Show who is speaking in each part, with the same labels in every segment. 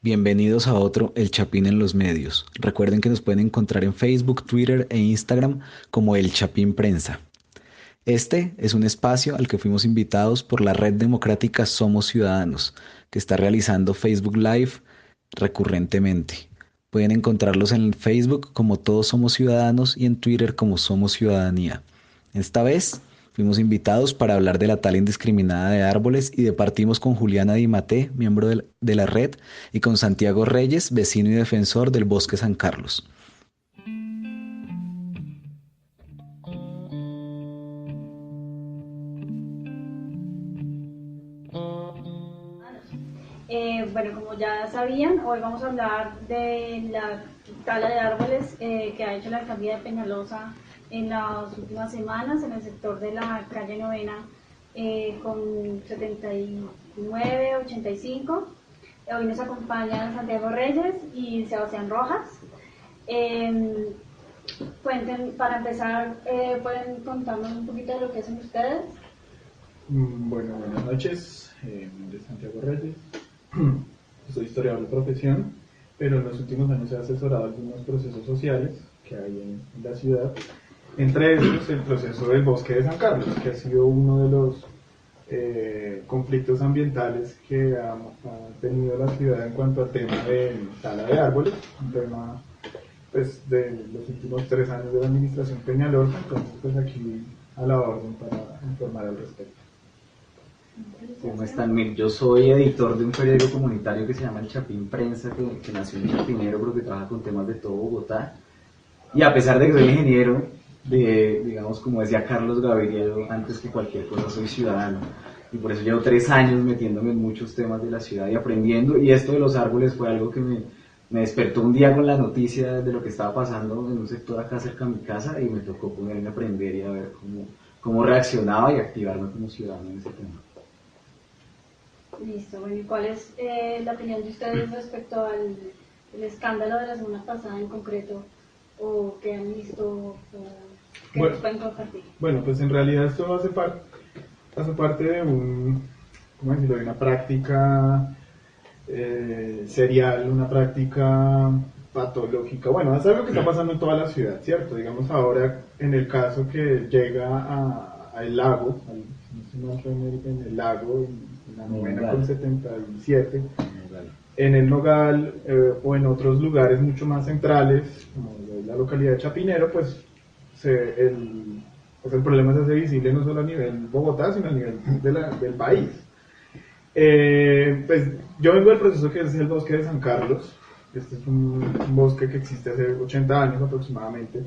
Speaker 1: Bienvenidos a otro El Chapín en los medios. Recuerden que nos pueden encontrar en Facebook, Twitter e Instagram como El Chapín Prensa. Este es un espacio al que fuimos invitados por la red democrática Somos Ciudadanos, que está realizando Facebook Live recurrentemente. Pueden encontrarlos en Facebook como Todos Somos Ciudadanos y en Twitter como Somos Ciudadanía. Esta vez fuimos invitados para hablar de la tala indiscriminada de árboles y departimos con Juliana Di Maté, miembro de la red, y con Santiago Reyes, vecino y defensor del Bosque San Carlos.
Speaker 2: Bueno, como ya sabían, hoy vamos a hablar de la tala de árboles que ha hecho la alcaldía de Peñalosa en las últimas semanas en el sector de la calle Novena con 79, 85. Hoy nos acompañan Santiago Reyes y Sebastián Rojas. Eh, para empezar, ¿pueden contarnos un poquito de lo que hacen ustedes?
Speaker 3: Bueno, buenas noches. Mi nombre es Santiago Reyes. Soy historiador de profesión, pero en los últimos años he asesorado algunos procesos sociales que hay en la ciudad. Entre ellos, el proceso del Bosque de San Carlos, que ha sido uno de los conflictos ambientales que ha tenido la ciudad en cuanto al tema de tala de árboles, un tema pues, de los últimos 3 años de la administración Peñalosa. Entonces, pues aquí a la orden para informar al respecto.
Speaker 4: ¿Cómo están? Mire, yo soy editor de un periódico comunitario que se llama El Chapín Prensa, que nació en Chapinero, pero que trabaja con temas de todo Bogotá. Y a pesar de que soy ingeniero, digamos, como decía Carlos Gaviria, yo antes que cualquier cosa soy ciudadano. Y por eso llevo 3 años metiéndome en muchos temas de la ciudad y aprendiendo. Y esto de los árboles fue algo que me despertó un día con la noticia de lo que estaba pasando en un sector acá cerca de mi casa y me tocó ponerme a aprender y a ver cómo reaccionaba y activarme como ciudadano en ese tema.
Speaker 2: Listo, bueno, ¿y cuál es la opinión de ustedes respecto al el escándalo de la semana pasada en concreto? ¿O qué han visto? ¿O qué
Speaker 3: Bueno,
Speaker 2: nos pueden compartir?
Speaker 3: Bueno, pues en realidad esto hace parte de ¿cómo decirlo?, de una práctica serial, una práctica patológica. Bueno, es algo que está pasando en toda la ciudad, ¿cierto? Digamos ahora, en el caso que llega al lago, en el lago, en la novena con 77, en el Nogal o en otros lugares mucho más centrales, como la localidad de Chapinero, pues el problema se hace visible no solo a nivel Bogotá, sino a nivel del país. Pues yo vengo del proceso que es el Bosque de San Carlos. Este es un bosque que existe hace 80 años aproximadamente.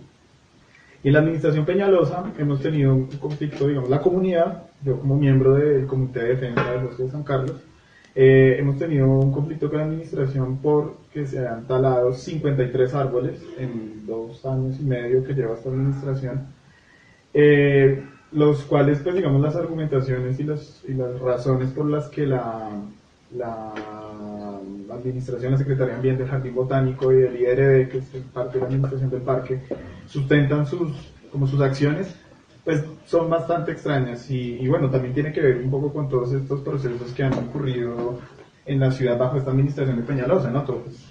Speaker 3: Y en la administración Peñalosa hemos tenido un conflicto, digamos, la comunidad, yo como miembro del Comité de Defensa del Bosque de San Carlos, hemos tenido un conflicto con la administración porque se han talado 53 árboles en 2 años y medio que lleva esta administración, los cuales, pues digamos, las argumentaciones y las razones por las que la administración, la Secretaría de Ambiente, el Jardín Botánico y el IRD, que es parte de la administración del parque, sustentan sus acciones, pues son bastante extrañas y bueno, también tiene que ver un poco con todos estos procesos que han ocurrido en la ciudad bajo esta administración de Peñalosa, ¿no? Todo, pues,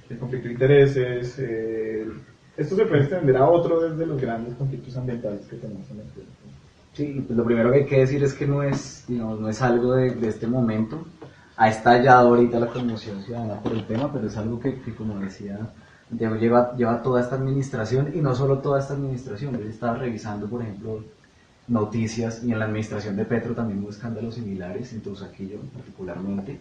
Speaker 3: el conflicto de intereses, esto se puede extender a otro desde los grandes conflictos ambientales que tenemos en la ciudad.
Speaker 4: Sí, pues lo primero que hay que decir es que no es algo de este momento. Ha estallado ahorita la conmoción ciudadana por el tema, pero es algo que como decía Santiago, lleva toda esta administración, y no solo toda esta administración. Yo estaba revisando, por ejemplo, noticias, y en la administración de Petro también hubo escándalos similares, en Teusaquillo particularmente.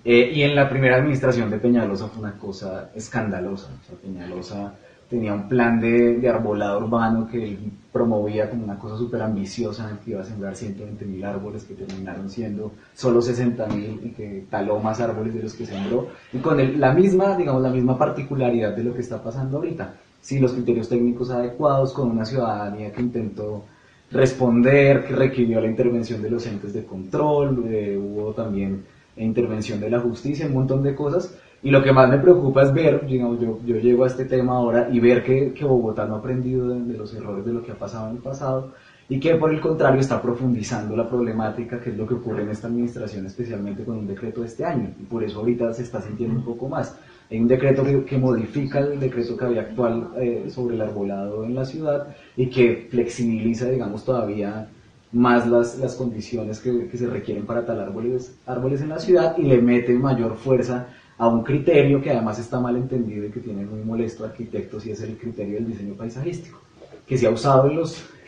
Speaker 4: Y en la primera administración de Peñalosa fue una cosa escandalosa. O sea, Peñalosa tenía un plan de arbolado urbano que él promovía como una cosa súper ambiciosa, que iba a sembrar 120.000 árboles, que terminaron siendo solo 60.000, y que taló más árboles de los que sembró, y con la misma particularidad de lo que está pasando ahorita. Sí, los criterios técnicos adecuados, con una ciudadanía que intentó responder, que requirió la intervención de los entes de control, hubo también intervención de la justicia, un montón de cosas. Y lo que más me preocupa es ver, digamos, yo llego a este tema ahora y ver que Bogotá no ha aprendido de los errores de lo que ha pasado en el pasado, y que por el contrario está profundizando la problemática, que es lo que ocurre en esta administración, especialmente con un decreto de este año, y por eso ahorita se está sintiendo un poco más. Hay un decreto que modifica el decreto que había actual sobre el arbolado en la ciudad y que flexibiliza, digamos, todavía más las condiciones que se requieren para talar árboles en la ciudad, y le mete mayor fuerza a un criterio que además está mal entendido y que tiene muy molesto a arquitectos, y es el criterio del diseño paisajístico, que se ha usado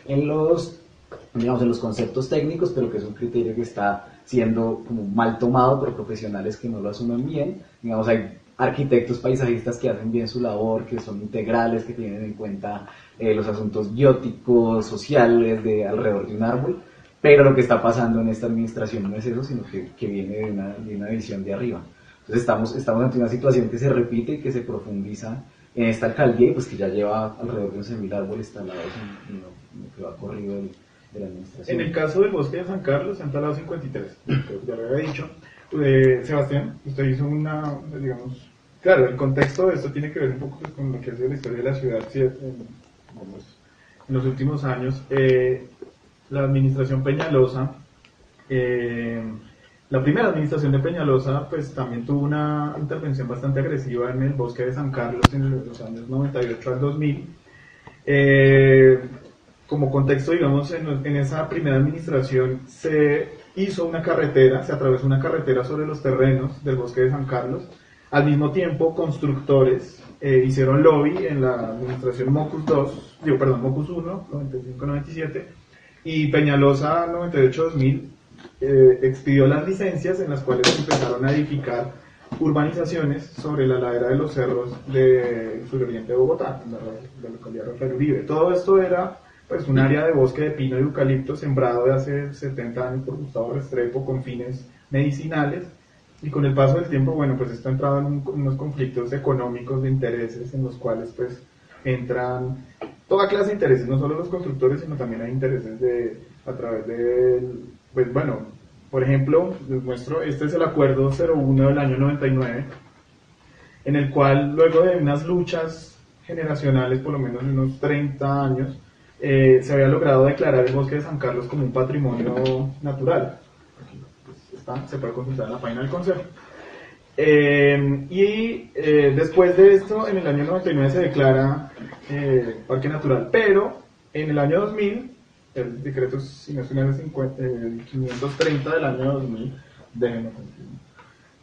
Speaker 4: en los conceptos técnicos, pero que es un criterio que está siendo como mal tomado por profesionales que no lo asumen bien. Digamos, hay arquitectos paisajistas que hacen bien su labor, que son integrales, que tienen en cuenta los asuntos bióticos, sociales, alrededor de un árbol, pero lo que está pasando en esta administración no es eso, sino que viene de una visión de arriba. Entonces estamos ante una situación que se repite y que se profundiza en esta alcaldía, y pues que ya lleva alrededor de 11.000 árboles talados en lo que va corrido de la administración.
Speaker 3: En el caso del bosque de San Carlos se han talado 53, creo que ya lo había dicho. Sebastián, usted hizo digamos, claro, el contexto de esto tiene que ver un poco con lo que ha sido la historia de la ciudad, en los últimos años. La administración Peñalosa, la primera administración de Peñalosa, pues también tuvo una intervención bastante agresiva en el bosque de San Carlos en los años 98 al 2000. Como contexto, digamos, en esa primera administración se hizo una carretera, se atravesó una carretera sobre los terrenos del bosque de San Carlos. Al mismo tiempo, constructores hicieron lobby en la administración Mocus 1, 95-97, y Peñalosa 98-2000 expidió las licencias en las cuales empezaron a edificar urbanizaciones sobre la ladera de los cerros del suroriente de Bogotá, en la localidad de Rafael Uribe. Todo esto era pues un área de bosque de pino y eucalipto sembrado de hace 70 años por Gustavo Restrepo con fines medicinales, y con el paso del tiempo, bueno, pues esto ha entrado en unos conflictos económicos de intereses en los cuales pues entran toda clase de intereses, no solo los constructores, sino también hay intereses a través del, pues bueno, por ejemplo, les muestro, este es el acuerdo 01 del año 99, en el cual luego de unas luchas generacionales, por lo menos de unos 30 años, se había logrado declarar el bosque de San Carlos como un patrimonio natural. Aquí está, se puede consultar en la página del Consejo. Después de esto, en el año 99 se declara parque natural, pero en el año 2000, el decreto, si no estoy mal, el 530 del año 2000,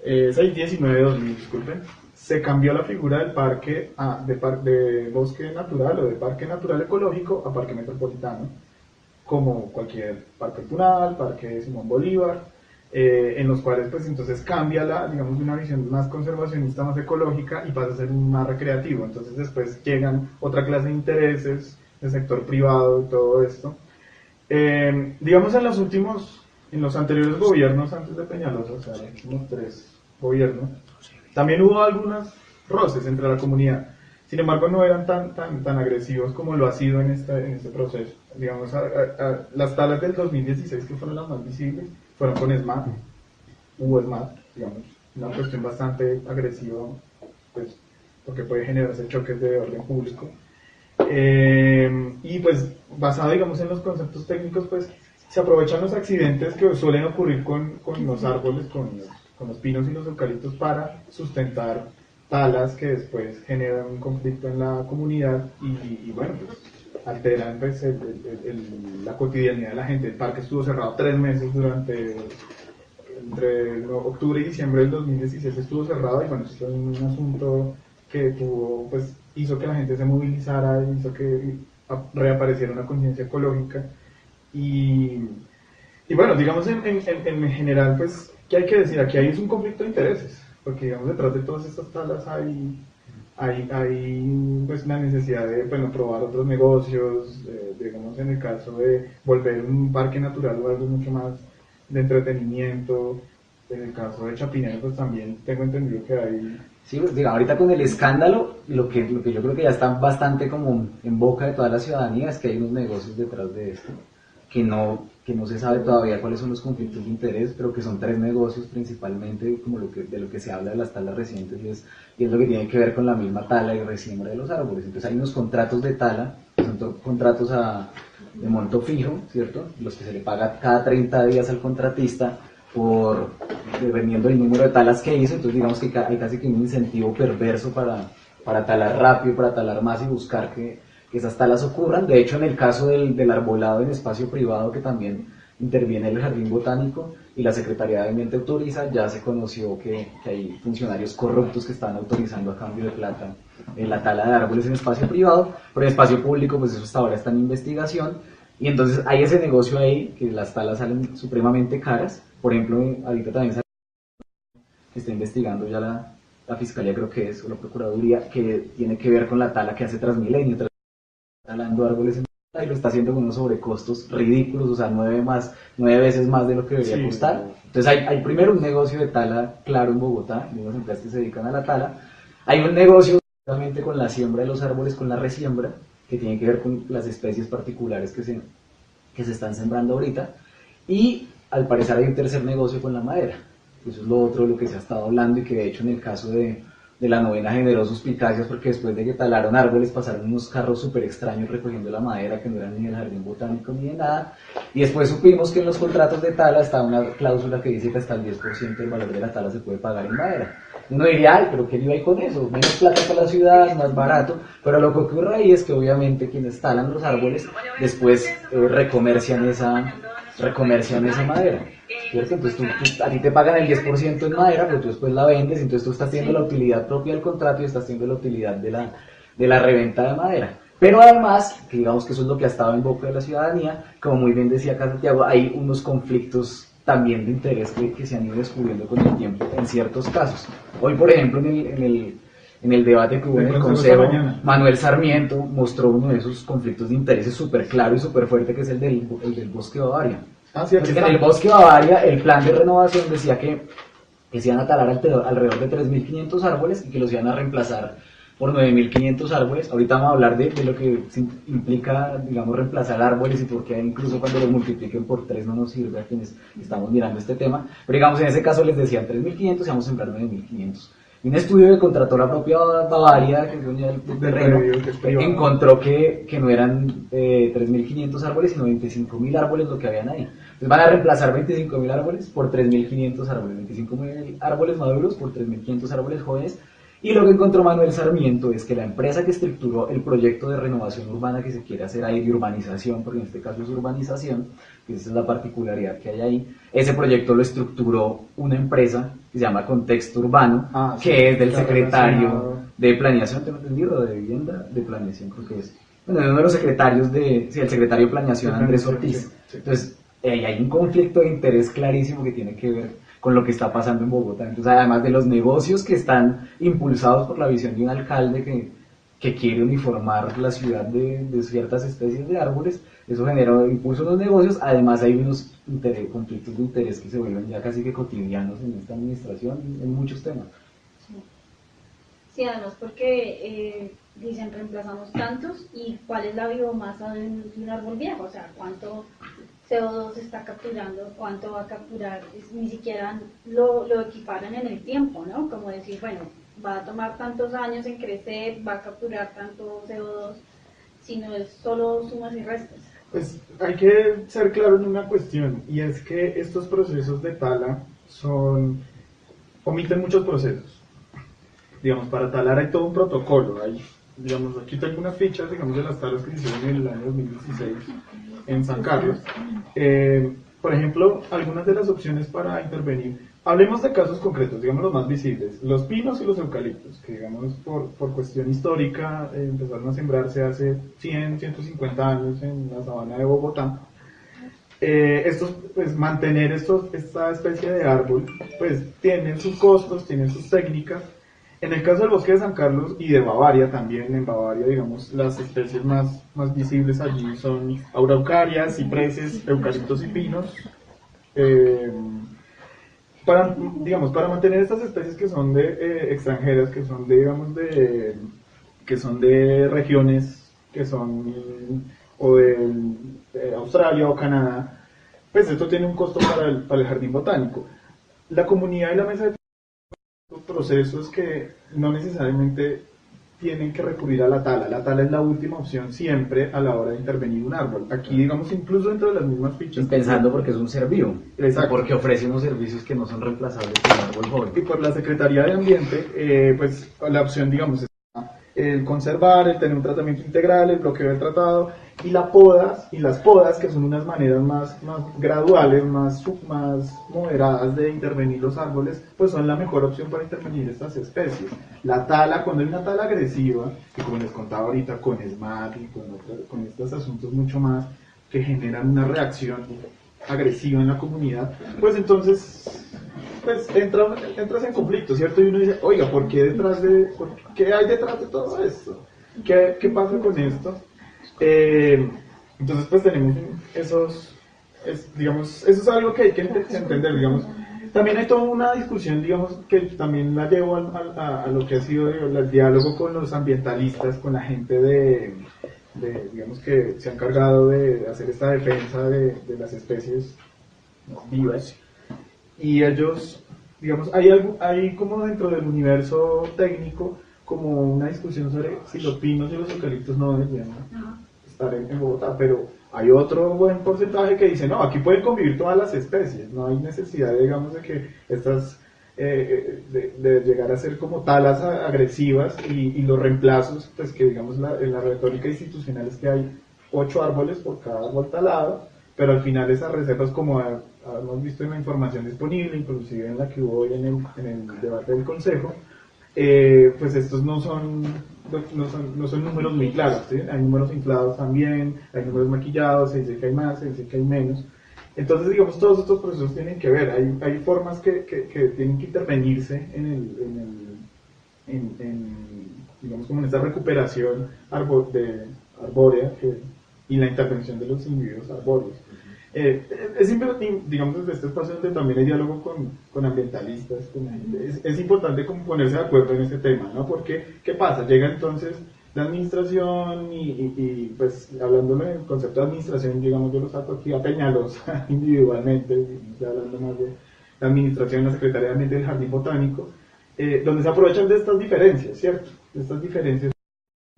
Speaker 3: es el 19-2000, disculpen, se cambió la figura del parque de bosque natural o de parque natural ecológico a parque metropolitano, como cualquier parque Tunal, parque Simón Bolívar, en los cuales pues entonces cambia digamos, de una visión más conservacionista, más ecológica, y pasa a ser más recreativo. Entonces después llegan otra clase de intereses del sector privado y todo esto. Digamos en los anteriores gobiernos antes de Peñalosa, o sea, los últimos 3 gobiernos, también hubo algunos roces entre la comunidad. Sin embargo, no eran tan agresivos como lo ha sido en este proceso. Digamos, las talas del 2016, que fueron las más visibles, fueron con SMAT. Hubo SMAT, digamos, una cuestión bastante agresiva, pues, porque puede generarse choques de orden público. Y pues, basado, digamos, en los conceptos técnicos, pues, se aprovechan los accidentes que suelen ocurrir con los árboles, con los pinos y los eucaliptos, para sustentar talas que después generan un conflicto en la comunidad y bueno, pues alteran pues, la cotidianidad de la gente. El parque estuvo cerrado 3 meses entre octubre y diciembre del 2016 estuvo cerrado, y bueno, esto es un asunto que hizo que la gente se movilizara, hizo que reapareciera una conciencia ecológica, y bueno, digamos en general, pues, ¿qué hay que decir? Aquí hay un conflicto de intereses, porque digamos detrás de todas estas talas hay pues la necesidad de probar otros negocios, digamos en el caso de volver un parque natural o algo mucho más de entretenimiento. En el caso de Chapinero, pues también tengo entendido que hay...
Speaker 4: Sí, pues, digamos, ahorita con el escándalo, lo que yo creo que ya está bastante como en boca de toda la ciudadanía es que hay unos negocios detrás de esto, que no se sabe todavía cuáles son los conflictos de interés, pero que son 3 negocios principalmente, como de lo que se habla de las talas recientes, y es lo que tiene que ver con la misma tala y resiembra de los árboles. Entonces hay unos contratos de tala, que son contratos a de monto fijo, ¿cierto? Los que se le paga cada 30 días al contratista por dependiendo del número de talas que hizo. Entonces digamos que hay casi que un incentivo perverso para talar rápido, para talar más y buscar que esas talas ocurran. De hecho, en el caso del arbolado en espacio privado, que también interviene el Jardín Botánico y la Secretaría de Ambiente autoriza, ya se conoció que hay funcionarios corruptos que están autorizando a cambio de plata la tala de árboles en espacio privado, pero en espacio público pues eso hasta ahora está en investigación, y entonces hay ese negocio ahí, que las talas salen supremamente caras. Por ejemplo, ahorita también está investigando ya la Fiscalía, creo que es, o la Procuraduría, que tiene que ver con la tala que hace Transmilenio, talando árboles en y lo está haciendo con unos sobrecostos ridículos, o sea, 9 veces más de lo que debería costar. Entonces hay primero un negocio de tala claro en Bogotá, de unas empresas que se dedican a la tala. Hay un negocio justamente con la siembra de los árboles, con la resiembra, que tiene que ver con las especies particulares que se están sembrando ahorita. Y al parecer hay un tercer negocio con la madera. Eso es lo otro de lo que se ha estado hablando, y que de hecho en el caso de la novena generó suspicacias, porque después de que talaron árboles pasaron unos carros súper extraños recogiendo la madera que no eran ni del jardín botánico ni de nada, y después supimos que en los contratos de tala está una cláusula que dice que hasta el 10% del valor de la tala se puede pagar en madera. Uno diría, ay, pero ¿qué iba ahí con eso? Menos plata para la ciudad, más barato, pero lo que ocurre ahí es que obviamente quienes talan los árboles después recomercian esa madera, ¿cierto? Entonces a ti te pagan el 10% en madera, pero tú después la vendes, entonces tú estás teniendo la utilidad propia del contrato y estás teniendo la utilidad de la reventa de madera. Pero además, que digamos que eso es lo que ha estado en boca de la ciudadanía, como muy bien decía acá Santiago, hay unos conflictos también de interés que se han ido descubriendo con el tiempo en ciertos casos. Hoy, por ejemplo, en el debate que hubo en el Consejo, Manuel Sarmiento mostró uno de esos conflictos de intereses súper claro y súper fuerte, que es el del Bosque Bavaria. En el Bosque Bavaria, el plan de renovación decía que se iban a talar alrededor de 3.500 árboles y que los iban a reemplazar por 9.500 árboles. Ahorita vamos a hablar de lo que implica, digamos, reemplazar árboles, y por qué incluso cuando los multipliquen por 3 no nos sirve a quienes estamos mirando este tema. Pero digamos, en ese caso les decían 3.500 y vamos a sembrar 9.500. Y un estudio que contrató la propia Bavaria, que es dueña del terreno, encontró que no eran 3.500 árboles, sino 25.000 árboles lo que habían ahí. Entonces van a reemplazar 25.000 árboles por 3.500 árboles, 25.000 árboles maduros por 3.500 árboles jóvenes. Y lo que encontró Manuel Sarmiento es que la empresa que estructuró el proyecto de renovación urbana que se quiere hacer ahí, de urbanización, porque en este caso es urbanización, que esa es la particularidad que hay ahí, ese proyecto lo estructuró una empresa que se llama Contexto Urbano, que es del secretario de Planeación, ¿tengo entendido? De Vivienda, de Planeación, creo que es. Bueno, uno de los secretarios el secretario de Planeación, Andrés Ortiz. Entonces, hay un conflicto de interés clarísimo que tiene que ver con lo que está pasando en Bogotá. Entonces, además de los negocios que están impulsados por la visión de un alcalde que quiere uniformar la ciudad de ciertas especies de árboles, eso genera impulso en los negocios. Además hay unos conflictos de interés que se vuelven ya casi que cotidianos en esta administración, en muchos temas.
Speaker 2: Sí, además porque dicen reemplazamos tantos, y cuál es la biomasa de un árbol viejo, o sea, cuánto CO2 está capturando, cuánto va a capturar, ni siquiera lo equiparan en el tiempo, ¿no? Como decir, bueno, va a tomar tantos años en crecer, va a capturar tanto CO2, sino es solo sumas y restas.
Speaker 3: Pues hay que ser claro en una cuestión, y es que estos procesos de tala omiten muchos procesos. Digamos, para talar hay todo un protocolo. Digamos, aquí tengo unas fichas, digamos, de las talas que se hicieron en el año 2016 en San Carlos. Por ejemplo, algunas de las opciones para intervenir. Hablemos de casos concretos, digamos los más visibles. Los pinos y los eucaliptos, que digamos por cuestión histórica empezaron a sembrarse hace 100, 150 años en la sabana de Bogotá. Pues mantener esta especie de árbol, pues tienen sus costos, tienen sus técnicas. En el caso del bosque de San Carlos y de Bavaria también, en Bavaria, digamos, las especies más visibles allí son araucarias, cipreses, eucaliptos y pinos. Para mantener estas especies que son de extranjeras, que son de, digamos, que son de regiones que son o de Australia o Canadá, pues esto tiene un costo para el jardín botánico. La comunidad y la mesa de procesos que no necesariamente tienen que recurrir a la tala. La tala es la última opción siempre a la hora de intervenir un árbol. Aquí, digamos, incluso dentro de las mismas fichas.
Speaker 4: Pensando porque es un ser vivo.
Speaker 3: Exacto.
Speaker 4: Porque ofrece unos servicios que no son reemplazables por un árbol joven.
Speaker 3: Y por la Secretaría de Ambiente, pues la opción, digamos, es el conservar, el tener un tratamiento integral, el bloqueo del tratado y las podas, que son unas maneras más graduales, más moderadas de intervenir los árboles, pues son la mejor opción para intervenir estas especies. La tala, cuando hay una tala agresiva, que como les contaba ahorita con SMAT y con estos asuntos mucho más que generan una reacción agresiva en la comunidad, pues entonces pues entras en conflicto, ¿cierto? Y uno dice, oiga, ¿qué hay detrás de todo esto? ¿Qué pasa con esto? Entonces pues tenemos digamos, eso es algo que hay que entender, digamos. También hay toda una discusión, digamos, que también la llevo a lo que ha sido el diálogo con los ambientalistas, con la gente digamos, que se ha encargado de hacer esta defensa de las especies vivas. Y ellos, digamos, hay como dentro del universo técnico como una discusión sobre si los pinos y los eucaliptos no deberían estar en Bogotá, pero hay otro buen porcentaje que dice, no, aquí pueden convivir todas las especies, no hay necesidad, digamos, de que estas, de llegar a ser como talas agresivas y los reemplazos, pues que digamos en la retórica institucional es que hay 8 árboles por cada árbol talado, pero al final esas reservas, como hemos visto en la información disponible, inclusive en la que hubo hoy en el debate del Consejo, pues estos no son números muy claros, ¿sí? Hay números inflados también, hay números maquillados, se dice que hay más, se dice que hay menos. Entonces, digamos, todos estos procesos tienen que ver, hay formas que tienen que intervenirse digamos, como en esta recuperación arbórea y la intervención de los individuos arbóreos. Es importante, digamos, desde este espacio donde también hay diálogo con ambientalistas, es importante como ponerse de acuerdo en este tema, ¿no? Porque, ¿qué pasa? Llega entonces la administración y pues hablándolo en el concepto de administración, digamos, yo lo saco aquí a Peñalosa individualmente, ya hablando más de la administración, la Secretaría de Ambiente del Jardín Botánico, donde se aprovechan de estas diferencias, ¿cierto? De estas diferencias,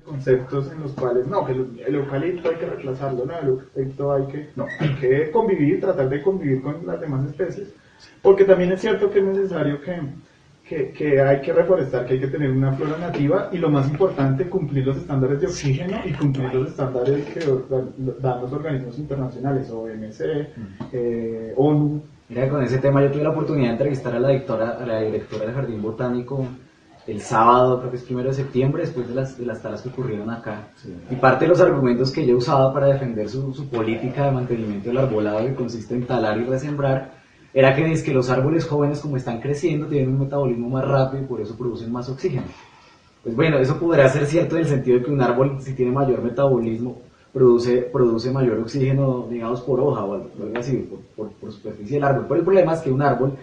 Speaker 3: conceptos en los cuales, no, que el eucalipto hay que reemplazarlo, no, el eucalipto hay que convivir, tratar de convivir con las demás especies, porque también es cierto que es necesario que hay que reforestar, que hay que tener una flora nativa y lo más importante, cumplir los estándares de oxígeno y cumplir los estándares que dan los organismos internacionales, OMC, ONU.
Speaker 4: Mira, con ese tema yo tuve la oportunidad de entrevistar a la directora del Jardín Botánico el sábado, creo que es 1 de septiembre, después de las talas que ocurrieron acá. Sí. Y parte de los argumentos que ella usaba para defender su política de mantenimiento del arbolado, que consiste en talar y resembrar, era que es que los árboles jóvenes, como están creciendo, tienen un metabolismo más rápido y por eso producen más oxígeno. Pues bueno, eso podría ser cierto en el sentido de que un árbol, si tiene mayor metabolismo, produce mayor oxígeno, digamos, por hoja o algo así, por superficie del árbol. Pero el problema es que un árbol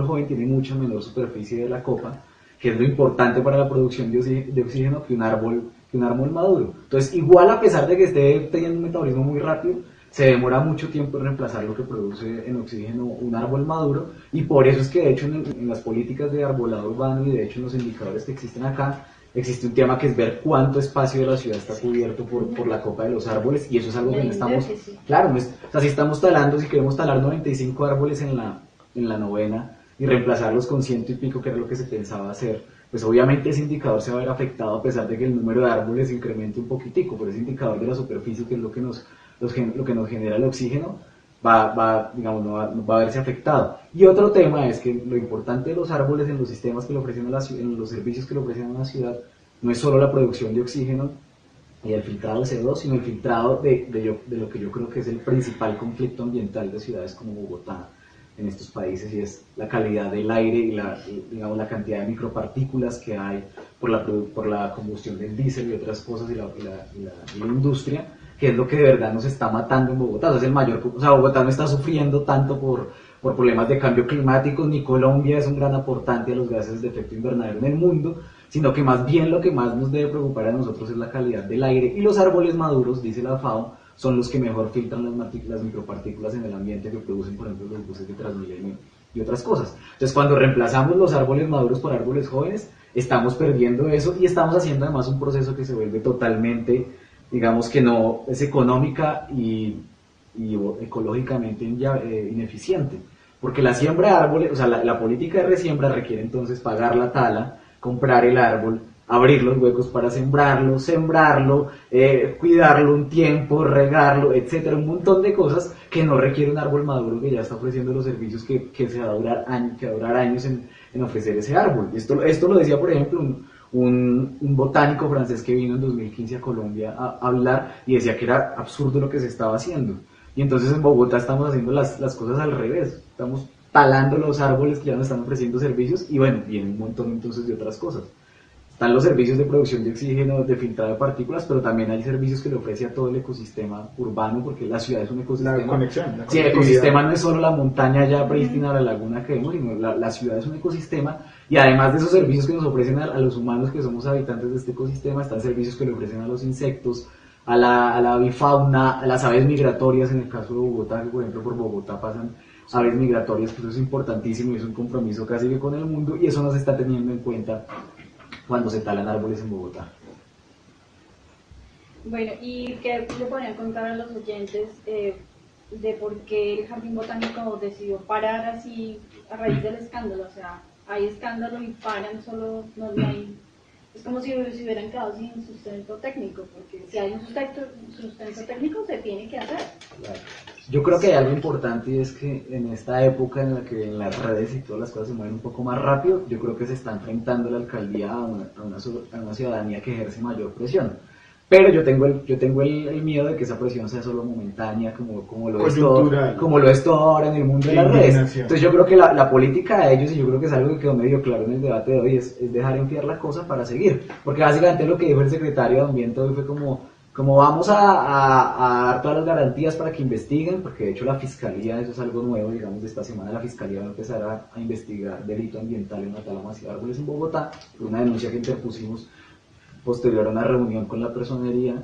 Speaker 4: joven tiene mucha menor superficie de la copa, que es lo importante para la producción de oxígeno que un árbol maduro. Entonces, igual a pesar de que esté teniendo un metabolismo muy rápido, se demora mucho tiempo en reemplazar lo que produce en oxígeno un árbol maduro, y por eso es que de hecho en las políticas de arbolado urbano y de hecho en los indicadores que existen acá, existe un tema que es ver cuánto espacio de la ciudad está cubierto por la copa de los árboles, y eso es algo que no estamos, claro, si estamos talando, si queremos talar 95 árboles en la novena, y reemplazarlos con 100 y pico, que era lo que se pensaba hacer, pues obviamente ese indicador se va a ver afectado a pesar de que el número de árboles incremente un poquitico, pero ese indicador de la superficie, que es lo que nos genera el oxígeno, digamos, no va a verse afectado. Y otro tema es que lo importante de los árboles en los sistemas que le ofrecen en los servicios que le ofrecen a la ciudad, no es solo la producción de oxígeno y el filtrado de CO2, sino el filtrado de lo que yo creo que es el principal conflicto ambiental de ciudades como Bogotá en estos países, y es la calidad del aire y la cantidad de micropartículas que hay por la combustión del diésel y otras cosas y la industria, que es lo que de verdad nos está matando en Bogotá. O sea, Bogotá no está sufriendo tanto por problemas de cambio climático, ni Colombia es un gran aportante a los gases de efecto invernadero en el mundo, sino que más bien lo que más nos debe preocupar a nosotros es la calidad del aire, y los árboles maduros, dice la FAO, son los que mejor filtran las micropartículas en el ambiente que producen, por ejemplo, los buses de Transmilenio y otras cosas. Entonces, cuando reemplazamos los árboles maduros por árboles jóvenes, estamos perdiendo eso y estamos haciendo además un proceso que se vuelve totalmente, digamos que no es económica y ecológicamente ineficiente. Porque la siembra de árboles, o sea, la política de resiembra requiere entonces pagar la tala, comprar el árbol, abrir los huecos para sembrarlo, cuidarlo un tiempo, regarlo, etcétera, un montón de cosas que no requiere un árbol maduro que ya está ofreciendo los servicios que se va a durar años, que va a durar años en ofrecer ese árbol. Esto lo decía, por ejemplo, un botánico francés que vino en 2015 a Colombia a hablar y decía que era absurdo lo que se estaba haciendo. Y entonces en Bogotá estamos haciendo las cosas al revés, estamos talando los árboles que ya nos están ofreciendo servicios y bueno, viene un montón entonces de otras cosas. Están los servicios de producción de oxígeno, de filtrado de partículas, pero también hay servicios que le ofrece a todo el ecosistema urbano, porque la ciudad es un ecosistema.
Speaker 3: La conexión.
Speaker 4: Sí, el ecosistema no es solo la montaña ya prístina, la laguna que vemos, sino la ciudad es un ecosistema, y además de esos servicios que nos ofrecen a los humanos que somos habitantes de este ecosistema, están servicios que le ofrecen a los insectos, a la avifauna, a las aves migratorias, en el caso de Bogotá, que por ejemplo por Bogotá pasan aves migratorias, que eso es importantísimo y es un compromiso casi que con el mundo, y eso no se está teniendo en cuenta cuando se talan árboles en Bogotá.
Speaker 2: Bueno, ¿y qué le podrían contar a los oyentes de por qué el Jardín Botánico decidió parar así a raíz del escándalo? O sea, hay escándalo y paran, solo no hay... Es como si hubieran quedado sin sustento técnico, porque si hay un sustento técnico se tiene que hacer.
Speaker 4: Claro. Yo creo que hay algo importante y es que en esta época en la que en las redes y todas las cosas se mueven un poco más rápido, yo creo que se está enfrentando la alcaldía a una ciudadanía que ejerce mayor presión. Pero yo tengo el miedo de que esa presión sea solo momentánea, como lo es todo ahora en el mundo de las redes. Entonces yo creo que la política de ellos, y yo creo que es algo que quedó medio claro en el debate de hoy, es dejar enfriar la cosa para seguir. Porque básicamente lo que dijo el secretario de Ambiente hoy fue como vamos a dar todas las garantías para que investiguen, porque de hecho la fiscalía, eso es algo nuevo, digamos, de esta semana, la fiscalía va a empezar a investigar delito ambiental en la tala masiva de árboles en Bogotá, por una denuncia que interpusimos posterior a una reunión con la personería,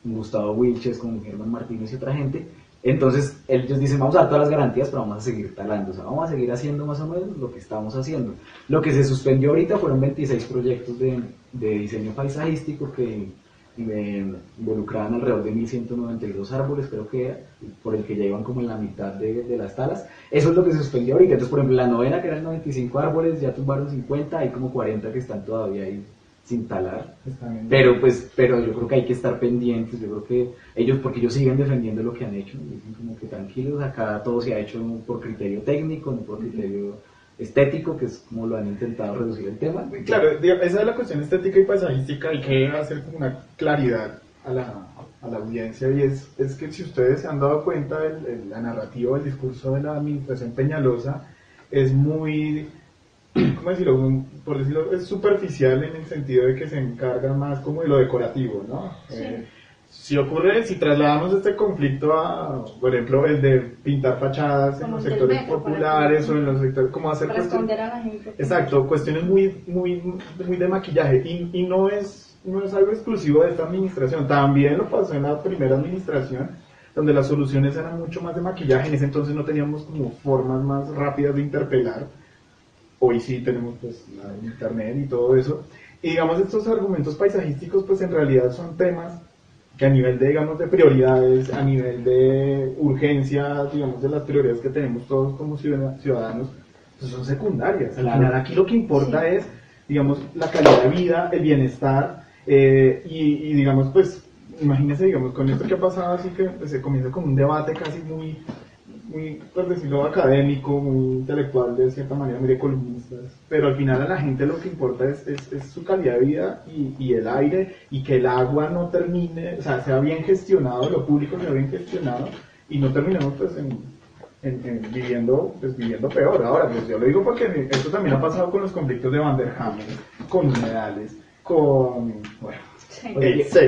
Speaker 4: con Gustavo Wilches, con Germán Martínez y otra gente. Entonces ellos dicen, vamos a dar todas las garantías, pero vamos a seguir talando, o sea, vamos a seguir haciendo más o menos lo que estamos haciendo. Lo que se suspendió ahorita fueron 26 proyectos de diseño paisajístico que involucraban alrededor de 1.192 árboles, creo que por el que ya iban como en la mitad de las talas. Eso es lo que se suspendió ahorita. Entonces, por ejemplo, la novena, que eran 95 árboles, ya tumbaron 50, hay como 40 que están todavía ahí sin talar, pero yo creo que hay que estar pendientes. Yo creo que porque ellos siguen defendiendo lo que han hecho, dicen como que tranquilos, acá todo se ha hecho por criterio técnico, no por criterio estético, que es como lo han intentado reducir el tema.
Speaker 3: Claro, esa es la cuestión estética y paisajística, hay que hacer como una claridad a la audiencia, y es que si ustedes se han dado cuenta, la narrativa, el discurso de la administración Peñalosa es muy... ¿cómo decirlo? Por decirlo, es superficial en el sentido de que se encarga más como de lo decorativo, ¿no? Sí. Si trasladamos este conflicto a, por ejemplo, el de pintar fachadas en los sectores populares o en los sectores, como hacer
Speaker 2: responder a la gente.
Speaker 3: Exacto, cuestiones muy de maquillaje, y no es algo exclusivo de esta administración, también lo pasó en la primera administración, donde las soluciones eran mucho más de maquillaje. En ese entonces no teníamos como formas más rápidas de interpelar. Hoy sí tenemos pues internet y todo eso, y digamos estos argumentos paisajísticos pues en realidad son temas que a nivel de, digamos, de prioridades, a nivel de urgencia, digamos, de las prioridades que tenemos todos como ciudadanos, pues son secundarias. Al final aquí lo que importa es, digamos, la calidad de vida, el bienestar, y digamos, pues, imagínense, digamos, con esto que ha pasado, así que pues, se comienza con un debate casi muy, por decirlo, académico, muy intelectual, de cierta manera, muy de columnistas, pero al final a la gente lo que importa es su calidad de vida y el aire, y que el agua no termine, o sea, sea bien gestionado, lo público sea bien gestionado, y no terminemos pues viviendo peor. Ahora, pues yo lo digo porque esto también ha pasado con los conflictos de Vanderhamen, con humedales, bueno.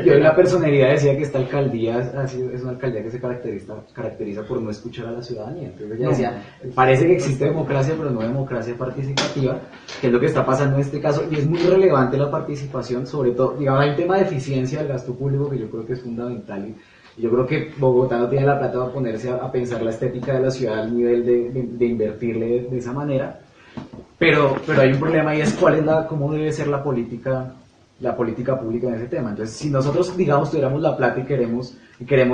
Speaker 4: Yo en la personería decía que esta alcaldía es una alcaldía que se caracteriza por no escuchar a la ciudadanía. Entonces ella decía, parece que existe democracia, pero no democracia participativa, que es lo que está pasando en este caso, y es muy relevante la participación, sobre todo, digamos, hay un tema de eficiencia del gasto público que yo creo que es fundamental, y yo creo que Bogotá no tiene la plata para ponerse a pensar la estética de la ciudad al nivel de invertirle de esa manera. pero hay un problema, y es cómo debe ser la política pública en ese tema. Entonces, si nosotros, digamos, tuviéramos la plata y queremos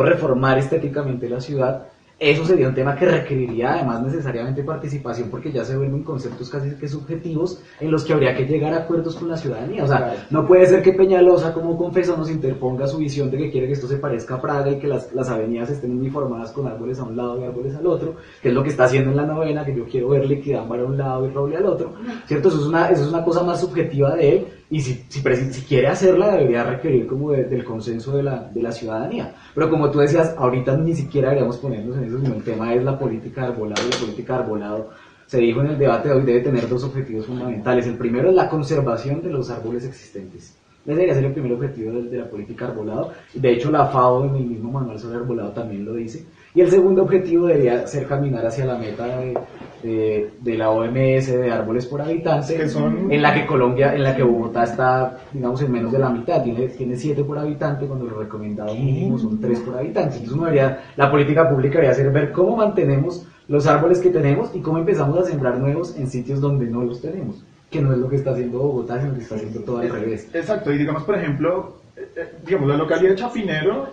Speaker 4: reformar estéticamente la ciudad, eso sería un tema que requeriría además necesariamente participación, porque ya se vuelven conceptos casi que subjetivos en los que habría que llegar a acuerdos con la ciudadanía. O sea, no puede ser que Peñalosa, como confesó, nos interponga su visión de que quiere que esto se parezca a Praga y que las avenidas estén uniformadas con árboles a un lado y árboles al otro, que es lo que está haciendo en la novena, que yo quiero ver Liquidambar a un lado y Roble al otro, ¿cierto? Eso es una cosa más subjetiva de él, y si quiere hacerla debería requerir como del consenso de la ciudadanía. Pero como tú decías, ahorita ni siquiera deberíamos ponernos en eso, sino el tema es la política de arbolado, y la política de arbolado, se dijo en el debate de hoy, debe tener dos objetivos fundamentales. El primero es la conservación de los árboles existentes. Ese debería ser el primer objetivo de la política de arbolado. De hecho, la FAO en el mismo manual sobre arbolado también lo dice. Y el segundo objetivo debería ser caminar hacia la meta de la OMS de árboles por habitante, en la que Bogotá está, digamos, en menos de la mitad, tiene 7 por habitante, cuando lo recomendado mínimo son 3 por habitante. Entonces la política pública debería ser ver cómo mantenemos los árboles que tenemos y cómo empezamos a sembrar nuevos en sitios donde no los tenemos, que no es lo que está haciendo Bogotá, sino que está haciendo todo al revés.
Speaker 3: Exacto, y digamos, por ejemplo, digamos, la localidad de Chapinero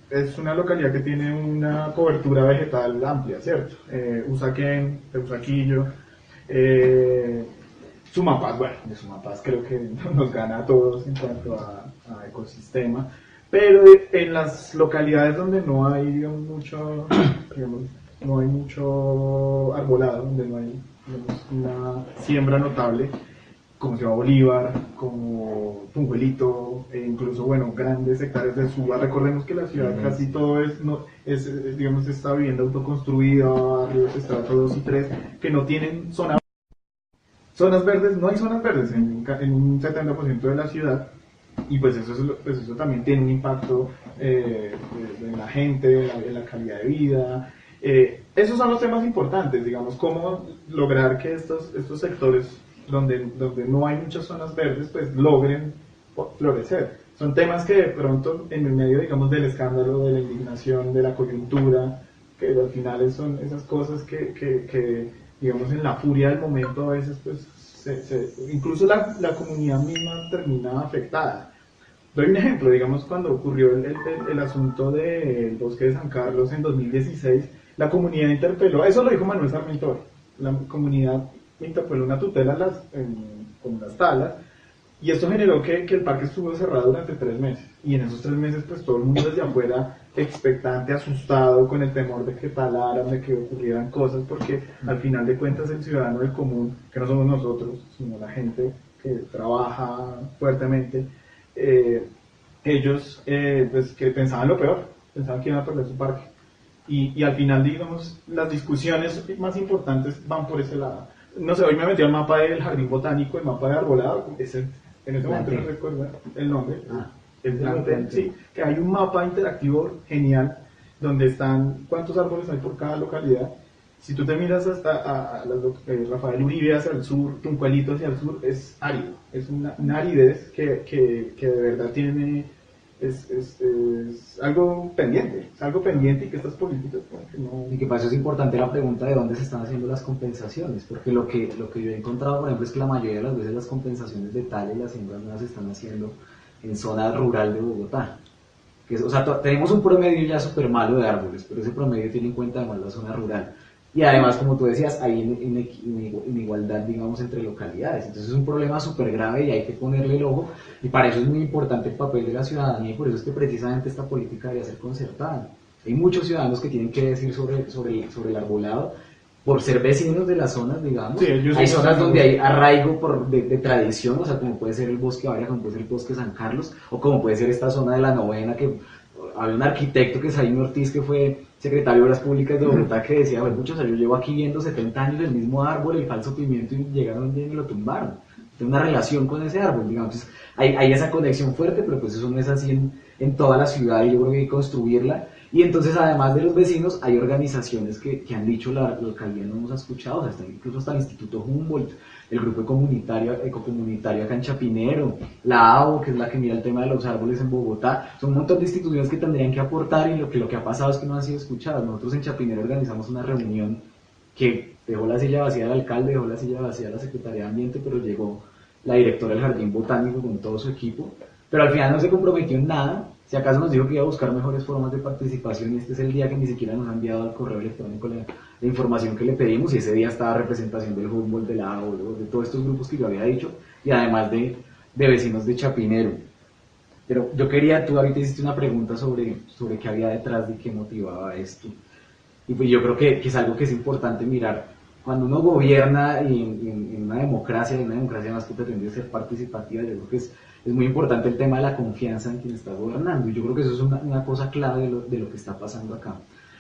Speaker 3: es una localidad que tiene una cobertura vegetal amplia, ¿cierto? Usaquén, Teusaquillo, Sumapaz, bueno, de Sumapaz creo que nos gana a todos en cuanto a ecosistema, pero en las localidades donde no hay, digamos, no hay mucho arbolado, donde no hay, digamos, una siembra notable, como Ciudad Bolívar, como Tunjuelito, e incluso, bueno, grandes hectáreas de Suba. Recordemos que la ciudad casi todo digamos, esta vivienda autoconstruida, barrios, estrato 2 y 3, que no tienen zonas verdes, no hay zonas verdes en un 70% de la ciudad, y pues eso también tiene un impacto en la gente, en la calidad de vida. Esos son los temas importantes, digamos, cómo lograr que estos sectores donde no hay muchas zonas verdes, pues logren florecer. Son temas que de pronto, en el medio, digamos, del escándalo, de la indignación, de la coyuntura, que al final son esas cosas que digamos, en la furia del momento a veces, pues, incluso la comunidad misma termina afectada. Doy un ejemplo, digamos, cuando ocurrió el asunto del bosque de San Carlos en 2016, la comunidad interpeló, eso lo dijo Manuel Sarmiento, la comunidad interpeló una tutela con las talas, y esto generó que el parque estuvo cerrado durante 3 meses, y en esos 3 meses pues todo el mundo desde afuera expectante, asustado, con el temor de que talaran, de que ocurrieran cosas, porque al final de cuentas el ciudadano del común, que no somos nosotros, sino la gente que trabaja fuertemente, ellos pues que pensaban lo peor, pensaban que iban a perder su parque, y al final, digamos, las discusiones más importantes van por ese lado. No sé, hoy me metí al mapa del jardín botánico, el mapa de arbolado, en ese momento no recuerdo el nombre, el plantel, sí, que hay un mapa interactivo genial donde están cuántos árboles hay por cada localidad. Si tú te miras hasta Rafael Uribe hacia el sur, Tunjuelito hacia el sur, es árido, es una aridez que de verdad tiene, es algo pendiente, y que estas políticas que no...
Speaker 4: Y que para eso es importante la pregunta de dónde se están haciendo las compensaciones, porque lo que yo he encontrado, por ejemplo, es que la mayoría de las veces las compensaciones de tala y las siembras no las están haciendo en zona rural de Bogotá. O sea, tenemos un promedio ya súper malo de árboles, pero ese promedio tiene en cuenta además la zona rural. Y además, como tú decías, hay inigualdad, digamos, entre localidades. Entonces es un problema súper grave y hay que ponerle el ojo. Y para eso es muy importante el papel de la ciudadanía, y por eso es que precisamente esta política debería ser concertada. Hay muchos ciudadanos que tienen que decir sobre el arbolado, por ser vecinos de las zonas, digamos. Sí, hay zonas donde hay arraigo de tradición, o sea, como puede ser el Bosque Varia, como puede ser el Bosque San Carlos, o como puede ser esta zona de la Novena, que había un arquitecto, que es Jaime Ortiz, que fue secretario de Obras Públicas de Bogotá, que decía, bueno, muchos años, yo llevo aquí viendo 70 años el mismo árbol, el falso pimiento, y llegaron un día y me lo tumbaron. Tengo una relación con ese árbol, digamos. Entonces, hay esa conexión fuerte, pero pues eso no es así en toda la ciudad, y yo creo que hay que construirla. Y entonces, además de los vecinos, hay organizaciones que han dicho, la localidad no nos ha escuchado, o sea, incluso hasta el Instituto Humboldt, el grupo ecocomunitario acá en Chapinero, la AO, que es la que mira el tema de los árboles en Bogotá. Son un montón de instituciones que tendrían que aportar, y lo que ha pasado es que no han sido escuchadas. Nosotros en Chapinero organizamos una reunión que dejó la silla vacía el alcalde, dejó la silla vacía la Secretaría de Ambiente, pero llegó la directora del Jardín Botánico con todo su equipo, pero al final no se comprometió en nada. Si acaso nos dijo que iba a buscar mejores formas de participación, y este es el día que ni siquiera nos ha enviado al correo electrónico la información que le pedimos, y ese día estaba representación del Humboldt, de la AO, de todos estos grupos que yo había dicho, y además de vecinos de Chapinero. Pero yo quería, tú ahorita hiciste una pregunta sobre qué había detrás de qué motivaba esto, y pues yo creo que es algo que es importante mirar. Cuando uno gobierna en una democracia más que pretende ser participativa, yo creo que es muy importante el tema de la confianza en quien está gobernando, y yo creo que eso es una cosa clave de lo que está pasando acá.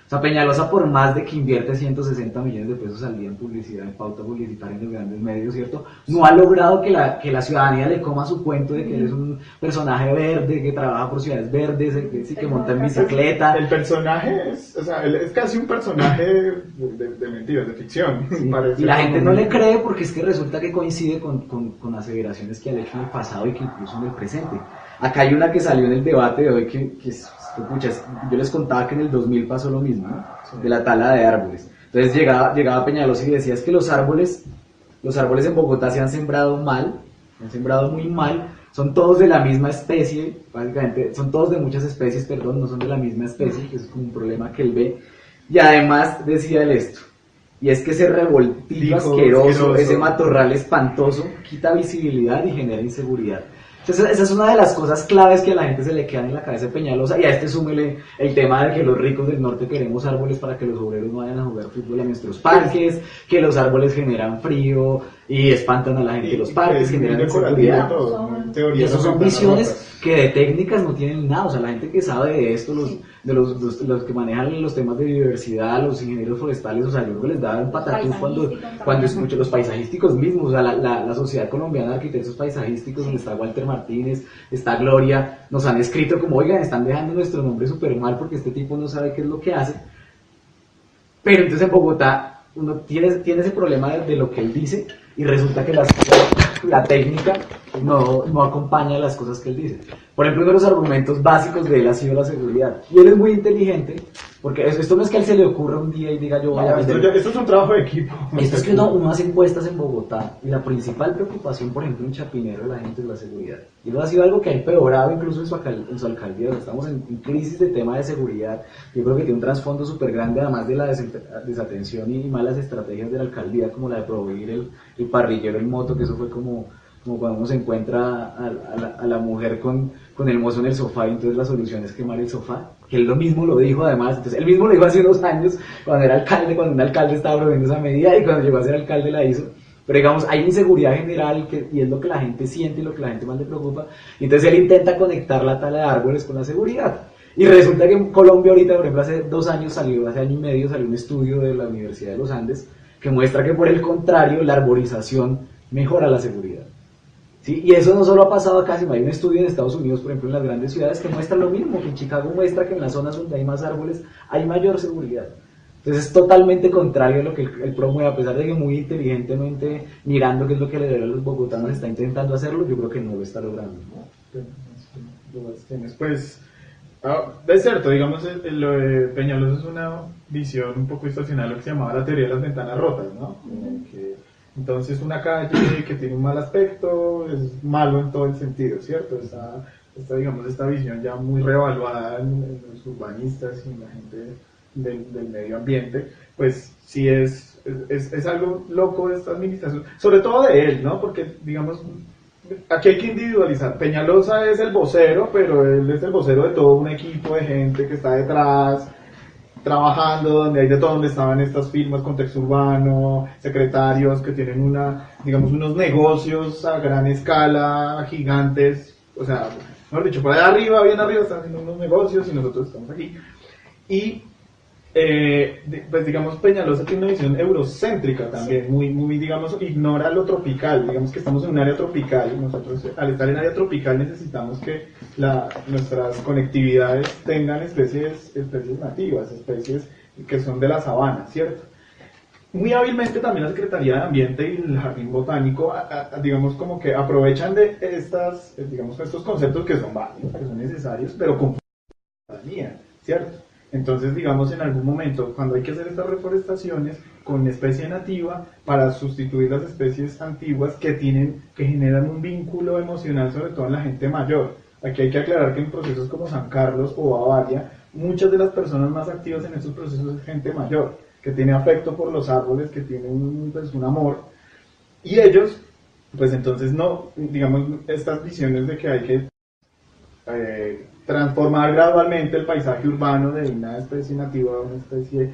Speaker 4: O sea, Peñalosa, por más de que invierte 160 millones de pesos al día en publicidad, en pauta publicitaria en los grandes medios, ¿cierto? No ha logrado que la ciudadanía le coma su cuento de que él es un personaje verde, que trabaja por ciudades verdes, que monta en bicicleta.
Speaker 3: El personaje es, o sea, él es casi un personaje de mentiras, de ficción.
Speaker 4: Sí. Y la gente no le cree porque es que resulta que coincide con aseveraciones que ha hecho en el pasado y que incluso en el presente. Acá hay una que salió en el debate de hoy que pucha, yo les contaba que en el 2000 pasó lo mismo, ¿no? Sí. De la tala de árboles. Entonces llegaba Peñalosa y decía, es que los árboles en Bogotá se han sembrado mal, se han sembrado muy mal, son todos de la misma especie, básicamente, son todos de muchas especies, perdón, no son de la misma especie, que es como un problema que él ve. Y además decía él esto, y es que ese revoltijo asqueroso, ese matorral espantoso, quita visibilidad y genera inseguridad. Entonces, esa es una de las cosas claves que a la gente se le quedan en la cabeza de Peñalosa, y a este súmele el tema de que los ricos del norte queremos árboles para que los obreros no vayan a jugar fútbol a nuestros parques, que los árboles generan frío y espantan a la gente de los parques, generan inseguridad. Y esas son visiones que de técnicas no tienen nada. O sea, la gente que sabe de esto, los que manejan los temas de biodiversidad, los ingenieros forestales, o sea, yo creo que les da un patatús cuando escucho los paisajísticos mismos. O sea, la Sociedad Colombiana de Arquitectos Paisajísticos, donde está Walter Martínez, está Gloria, nos han escrito como, oigan, están dejando nuestro nombre súper mal porque este tipo no sabe qué es lo que hace. Pero entonces en Bogotá uno tiene ese problema de lo que él dice, y resulta que la técnica no acompaña las cosas que él dice. Por ejemplo, uno de los argumentos básicos de él ha sido la seguridad. Y él es muy inteligente, porque esto no es que a él se le ocurra un día y diga yo voy a vender.
Speaker 3: Esto es un trabajo de equipo.
Speaker 4: Esto es que uno hace encuestas en Bogotá, y la principal preocupación, por ejemplo, en Chapinero de la gente es la seguridad. Y eso ha sido algo que ha empeorado incluso en su alcaldía. Estamos en crisis de tema de seguridad. Yo creo que tiene un trasfondo súper grande, además de la desatención y malas estrategias de la alcaldía, como la de prohibir el parrillero en moto, que eso fue como cuando uno se encuentra a la mujer con el mozo en el sofá, y entonces la solución es quemar el sofá, que él lo mismo lo dijo además. Entonces él mismo lo dijo hace 2 años cuando era alcalde, cuando un alcalde estaba promoviendo esa medida, y cuando llegó a ser alcalde la hizo. Pero digamos, hay inseguridad general, y es lo que la gente siente y lo que la gente más le preocupa, y entonces él intenta conectar la tala de árboles con la seguridad. Y resulta que en Colombia ahorita, por ejemplo, hace año y medio salió un estudio de la Universidad de los Andes que muestra que por el contrario la arborización mejora la seguridad. ¿Sí? Y eso no solo ha pasado acá, sino hay un estudio en Estados Unidos, por ejemplo, en las grandes ciudades, que muestra lo mismo, que en Chicago muestra que en las zonas donde hay más árboles hay mayor seguridad. Entonces es totalmente contrario a lo que él promueve, a pesar de que muy inteligentemente, mirando qué es lo que le debe a los bogotanos, está intentando hacerlo, yo creo que no lo está logrando.
Speaker 3: Pues, es cierto, digamos, lo de Peñalosa es una visión un poco distorsionada, lo que se llamaba la teoría de las ventanas rotas, ¿no? Entonces una calle que tiene un mal aspecto es malo en todo el sentido, ¿cierto? Digamos, esta visión ya muy reevaluada en los urbanistas y en la gente del medio ambiente, pues sí es algo loco de esta administración, sobre todo de él, ¿no? Porque, digamos, aquí hay que individualizar. Peñalosa es el vocero, pero él es el vocero de todo un equipo de gente que está detrás, trabajando, donde hay de todo, donde estaban estas firmas Contexto Urbano, secretarios que tienen unos negocios a gran escala, gigantes, o sea, mejor dicho, por allá arriba, bien arriba, están haciendo unos negocios y nosotros estamos aquí. Y, pues digamos, Peñalosa tiene una visión eurocéntrica también, muy, digamos, ignora lo tropical, digamos que estamos en un área tropical, y nosotros al estar en área tropical necesitamos que nuestras conectividades tengan especies nativas, especies que son de la sabana, ¿cierto? Muy hábilmente también la Secretaría de Ambiente y el Jardín Botánico, digamos, como que aprovechan de estos conceptos que son válidos, que son necesarios, pero con ciudadanía, ¿cierto? Entonces, digamos, en algún momento, cuando hay que hacer estas reforestaciones con especie nativa para sustituir las especies antiguas que generan un vínculo emocional, sobre todo en la gente mayor. Aquí hay que aclarar que en procesos como San Carlos o Bavaria, muchas de las personas más activas en estos procesos es gente mayor, que tiene afecto por los árboles, que tiene un amor. Y ellos, pues entonces no, digamos, estas visiones de que hay que transformar gradualmente el paisaje urbano de una especie nativa a una especie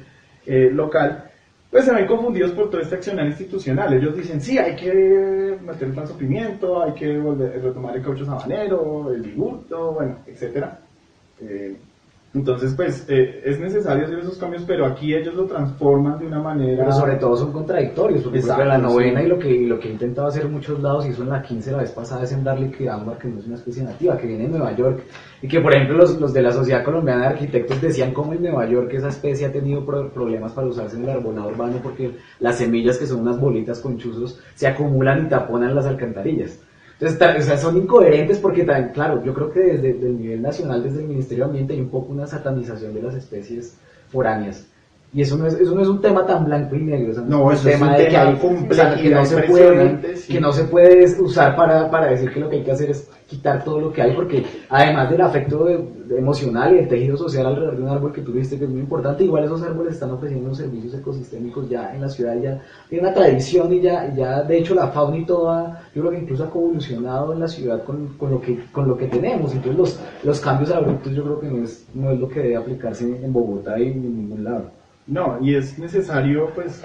Speaker 3: local, pues se ven confundidos por todo este accionar institucional. Ellos dicen, sí, hay que meter el falso pimiento, hay que retomar el caucho sabanero, el bigurto, bueno, etcétera. Entonces, pues, es necesario hacer esos cambios, pero aquí ellos lo transforman de una manera...
Speaker 4: Pero sobre todo son contradictorios, porque
Speaker 3: Exacto,
Speaker 4: la novena
Speaker 3: sí.
Speaker 4: y lo que he intentado hacer en muchos lados, hizo en la 15 la vez pasada, es en darle que ámbar, que no es una especie nativa, que viene de Nueva York, y que por ejemplo los de la Sociedad Colombiana de Arquitectos decían cómo en Nueva York esa especie ha tenido problemas para usarse en el arbolado urbano, porque las semillas, que son unas bolitas con chuzos, se acumulan y taponan las alcantarillas. Entonces, o sea, son incoherentes porque, claro, yo creo que desde el nivel nacional, desde el Ministerio de Ambiente, hay un poco una satanización de las especies foráneas. Y eso no es un tema tan blanco y negro, eso
Speaker 3: No,
Speaker 4: es
Speaker 3: eso es un
Speaker 4: de que
Speaker 3: tema
Speaker 4: hay
Speaker 3: complejo,
Speaker 4: que no se
Speaker 3: impresionante, sí.
Speaker 4: que no se puede usar para decir que lo que hay que hacer es quitar todo lo que hay, porque además del afecto emocional y el tejido social alrededor de un árbol que tú viste que es muy importante, igual esos árboles están ofreciendo servicios ecosistémicos ya en la ciudad, ya tiene una tradición y ya de hecho la fauna y toda, yo creo que incluso ha evolucionado en la ciudad con lo que tenemos. Entonces los cambios abruptos yo creo que no es lo que debe aplicarse en Bogotá y en ningún lado.
Speaker 3: No, y es necesario pues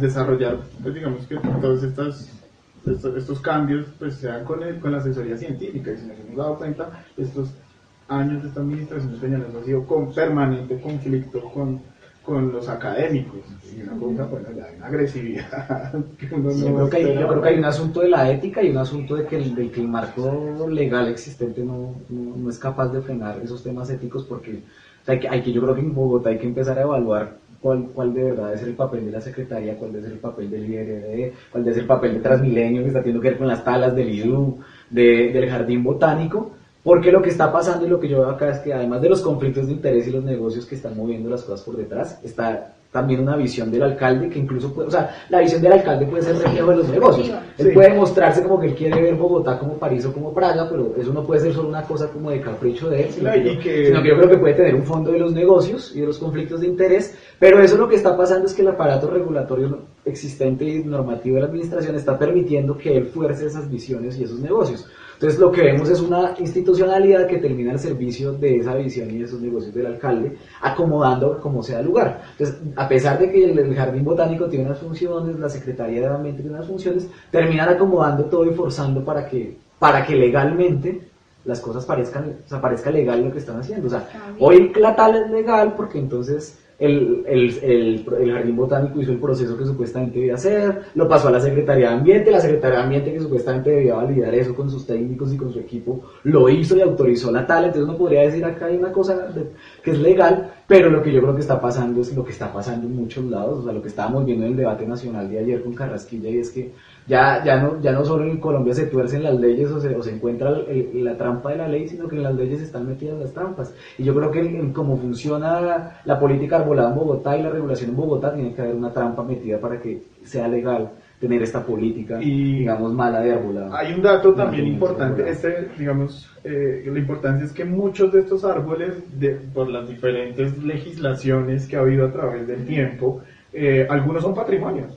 Speaker 3: desarrollar, pues digamos que todos estos cambios pues sean con la asesoría científica, y si nos hemos dado cuenta, estos años de esta administración de Peñalosa ha sido con permanente conflicto con los académicos, y una cosa, bueno, ya hay una agresividad que uno
Speaker 4: Sí,
Speaker 3: no
Speaker 4: yo
Speaker 3: espera.
Speaker 4: creo que hay un asunto de la ética y un asunto de que el marco legal existente no es capaz de frenar esos temas éticos, porque o sea, yo creo que en Bogotá hay que empezar a evaluar cuál de verdad es el papel de la Secretaría, cuál es el papel del IRD, cuál es el papel de Transmilenio, que está teniendo que ver con las talas del IDU, del Jardín Botánico, porque lo que está pasando y lo que yo veo acá es que además de los conflictos de interés y los negocios que están moviendo las cosas por detrás, está también una visión del alcalde que incluso puede, o sea, la visión del alcalde puede ser reflejo de los negocios. Él puede mostrarse como que él quiere ver Bogotá como París o como Praga, pero eso no puede ser solo una cosa como de capricho de él, sino que yo creo que puede tener un fondo de los negocios y de los conflictos de interés, pero eso lo que está pasando es que el aparato regulatorio existente y normativo de la administración está permitiendo que él fuerce esas visiones y esos negocios. Entonces lo que vemos es una institucionalidad que termina al servicio de esa visión y de esos negocios del alcalde, acomodando como sea el lugar. Entonces, a pesar de que el Jardín Botánico tiene unas funciones, la Secretaría de Ambiente tiene unas funciones, terminan acomodando todo y forzando para que legalmente las cosas parezca legal lo que están haciendo. O sea, hoy la tala es legal porque entonces el Jardín Botánico hizo el proceso que supuestamente debía hacer, lo pasó a la Secretaría de Ambiente, la Secretaría de Ambiente, que supuestamente debía validar eso con sus técnicos y con su equipo, lo hizo y autorizó la tala. Entonces uno podría decir acá hay una cosa que es legal, pero lo que yo creo que está pasando es lo que está pasando en muchos lados, o sea, lo que estábamos viendo en el debate nacional de ayer con Carrasquilla, y es que ya no solo en Colombia se tuercen las leyes o se encuentra la trampa de la ley, sino que en las leyes están metidas las trampas. Y yo creo que en cómo funciona la política arbolada en Bogotá y la regulación en Bogotá, tiene que haber una trampa metida para que sea legal tener esta política, digamos, mala de arbolado.
Speaker 3: Hay un dato también importante, digamos, la importancia es que muchos de estos árboles, por las diferentes legislaciones que ha habido a través del tiempo, algunos son patrimonios.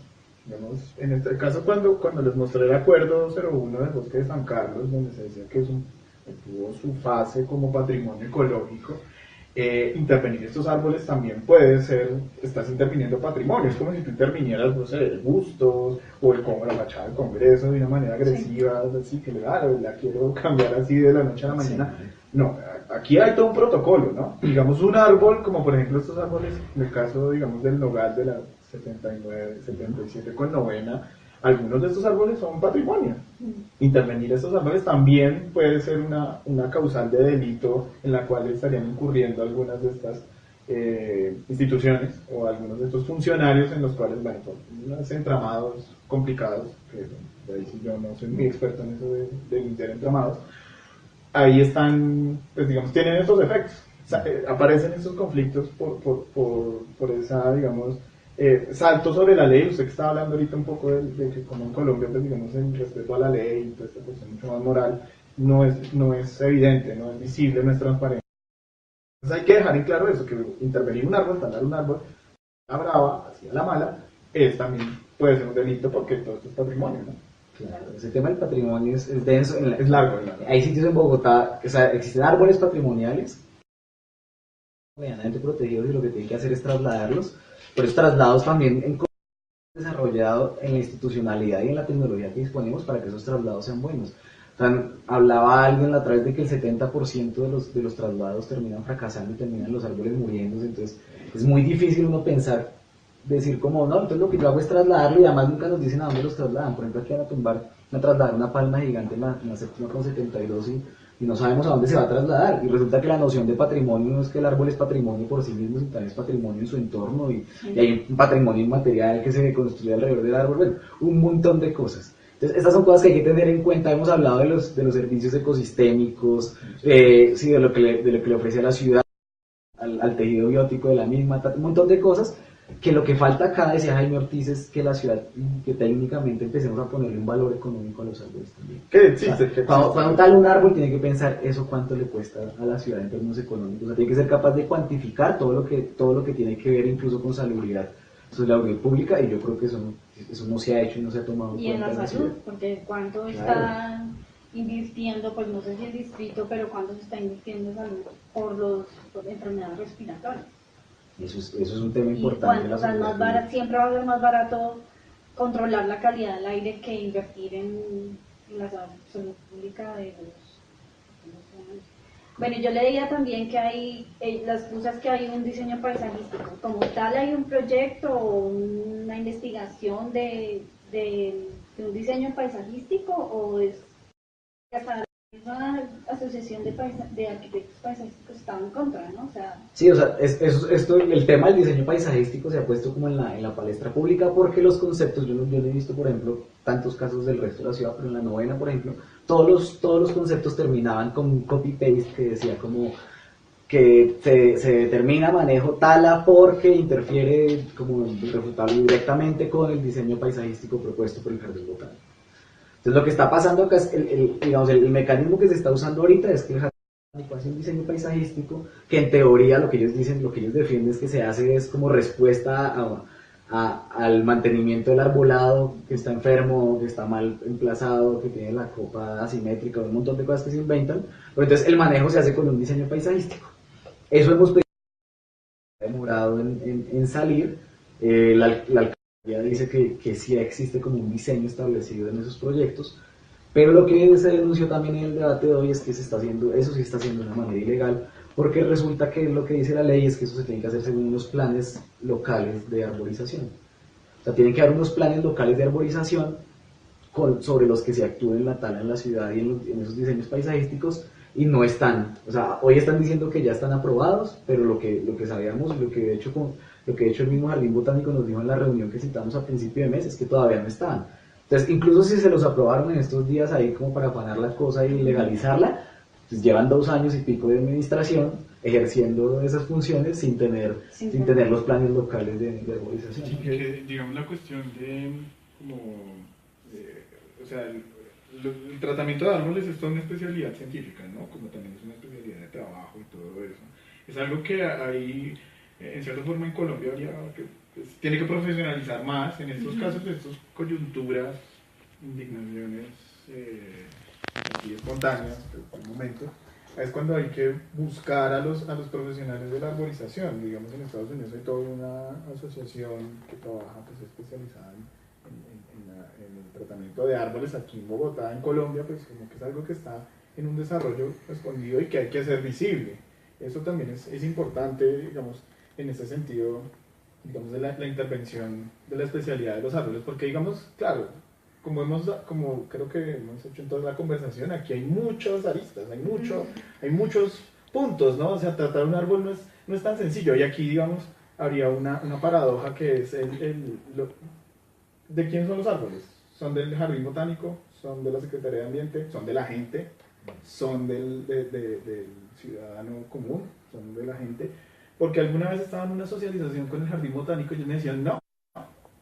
Speaker 3: Digamos, en este caso, cuando les mostré el acuerdo 01 del bosque de San Carlos, donde se decía que tuvo su fase como patrimonio ecológico, intervenir estos árboles también puede ser, estás interviniendo patrimonio, es como si tú intervinieras, no sé, Bustos o la fachada del Congreso de una manera agresiva, así que la quiero cambiar así de la noche a la mañana. Sí. No, aquí hay todo un protocolo, ¿no? Digamos, un árbol, como por ejemplo estos árboles, en el caso, digamos, del nogal de la 79, 77 con novena, algunos de estos árboles son patrimonio. Intervenir estos árboles también puede ser una causal de delito en la cual estarían incurriendo algunas de estas instituciones o algunos de estos funcionarios en los cuales, bueno, son unos entramados complicados, que de ahí sí yo no soy muy experto en eso de limpiar entramados, ahí están, pues digamos, tienen estos efectos. sea, aparecen estos conflictos por esa, digamos, salto sobre la ley. Usted que estaba hablando ahorita un poco de que como en Colombia, pues digamos, en respeto a la ley y toda esta cuestión mucho más moral, no es evidente, no es visible, no es transparente. Entonces hay que dejar en claro eso, que intervenir un árbol, talar un árbol, a la brava, así a la mala, también puede ser un delito porque todo esto es patrimonio, ¿no?
Speaker 4: Claro, ese tema del patrimonio es denso.
Speaker 3: Es largo, es largo.
Speaker 4: Hay sitios en Bogotá, o sea, existen árboles patrimoniales medianamente protegidos y lo que tienen que hacer es trasladarlos, pero esos traslados también en Colombia se han desarrollado en la institucionalidad y en la tecnología que disponemos para que esos traslados sean buenos. O sea, hablaba alguien a través de que el 70% de los traslados terminan fracasando y terminan los árboles muriéndose, entonces es muy difícil uno pensar, decir como, no, entonces lo que yo hago es trasladarlo y además nunca nos dicen a dónde los trasladan. Por ejemplo, aquí van a tumbar, van a trasladar una palma gigante en la séptima con 72 y no sabemos a dónde se va a trasladar. Y resulta que la noción de patrimonio no es que el árbol es patrimonio por sí mismo, sino también es patrimonio en su entorno y hay un patrimonio inmaterial que se construye alrededor del árbol, bueno, un montón de cosas. Entonces, estas son cosas que hay que tener en cuenta. Hemos hablado de los servicios ecosistémicos, sí, de lo que le ofrece a la ciudad, al tejido biótico de la misma, un montón de cosas, que lo que falta acá, decía Jaime Ortiz, es que la ciudad, que técnicamente empecemos a ponerle un valor económico a los árboles también.
Speaker 3: ¿Qué existe?
Speaker 4: O sea, cuando tal un árbol tiene que pensar eso cuánto le cuesta a la ciudad en términos económicos. O sea, tiene que ser capaz de cuantificar todo lo que tiene que ver incluso con salubridad. Eso es la salud pública y yo creo que eso no se ha hecho y no se ha tomado en cuenta.
Speaker 2: Y en la salud, porque cuánto está invirtiendo, pues no sé si el distrito, pero cuánto se está invirtiendo en salud por enfermedades respiratorias.
Speaker 4: Eso es un tema importante.
Speaker 2: Siempre va a ser más barato controlar la calidad del aire que invertir en la salud pública de los. Bueno, yo leía también que hay, las cosas que hay un diseño paisajístico. Como tal, hay un proyecto o una investigación de un diseño paisajístico, o es hasta la asociación de arquitectos paisajísticos está en contra, ¿no? O sea,
Speaker 4: sí, o sea, el tema del diseño paisajístico se ha puesto como en la palestra pública porque los conceptos, yo no he visto, por ejemplo, tantos casos del resto de la ciudad, pero en la novena, por ejemplo, todos los conceptos terminaban con un copy-paste que decía como que se determina manejo tala porque interfiere como irrefutable directamente con el diseño paisajístico propuesto por el Jardín Botánico. Entonces lo que está pasando acá es, el mecanismo que se está usando ahorita es que el Jardín Botánico hace un diseño paisajístico que en teoría lo que ellos defienden es que se hace es como respuesta al mantenimiento del arbolado que está enfermo, que está mal emplazado, que tiene la copa asimétrica, un montón de cosas que se inventan, pero entonces el manejo se hace con un diseño paisajístico. Eso hemos demorado en salir. La alcaldía dice que sí existe como un diseño establecido en esos proyectos, pero lo que se denunció también en el debate de hoy es que eso sí está haciendo de una manera ilegal, porque resulta que lo que dice la ley es que eso se tiene que hacer según unos planes locales de arborización. O sea, tienen que haber unos planes locales de arborización sobre los que se actúe en la tala en la ciudad y en esos diseños paisajísticos, y no están. O sea, hoy están diciendo que ya están aprobados, pero lo que sabíamos, lo que de hecho el mismo Jardín Botánico nos dijo en la reunión que citamos a principio de mes, es que todavía no estaban. Entonces, incluso si se los aprobaron en estos días ahí como para afanar la cosa y legalizarla, pues llevan 2 años y pico de administración ejerciendo esas funciones sin tener los planes locales de arborización.
Speaker 3: Sí, que, digamos, la cuestión de o sea, el tratamiento de árboles es toda una especialidad científica, ¿no? Como también es una especialidad de trabajo y todo eso. Es algo que hay, en cierta forma, en Colombia habría que tiene que profesionalizar más en estos casos, de estas coyunturas, indignaciones aquí espontáneas, por un momento. Es cuando hay que buscar a los profesionales de la arborización. Digamos, en Estados Unidos hay toda una asociación que trabaja pues, especializada en el tratamiento de árboles. Aquí en Bogotá, en Colombia, pues como que es algo que está en un desarrollo escondido y que hay que hacer visible. Eso también es importante, digamos, en ese sentido, digamos, de la intervención de la especialidad de los árboles, porque digamos, claro, como creo que hemos hecho en toda la conversación, aquí hay muchas aristas, hay muchos puntos, ¿no? O sea, tratar un árbol no es tan sencillo, y aquí, digamos, habría una paradoja que es ¿de quién son los árboles? ¿Son del Jardín Botánico? ¿Son de la Secretaría de Ambiente? ¿Son de la gente? ¿Son del ciudadano común? son de la gente, porque alguna vez estaba en una socialización con el jardín botánico y ellos me decían, no,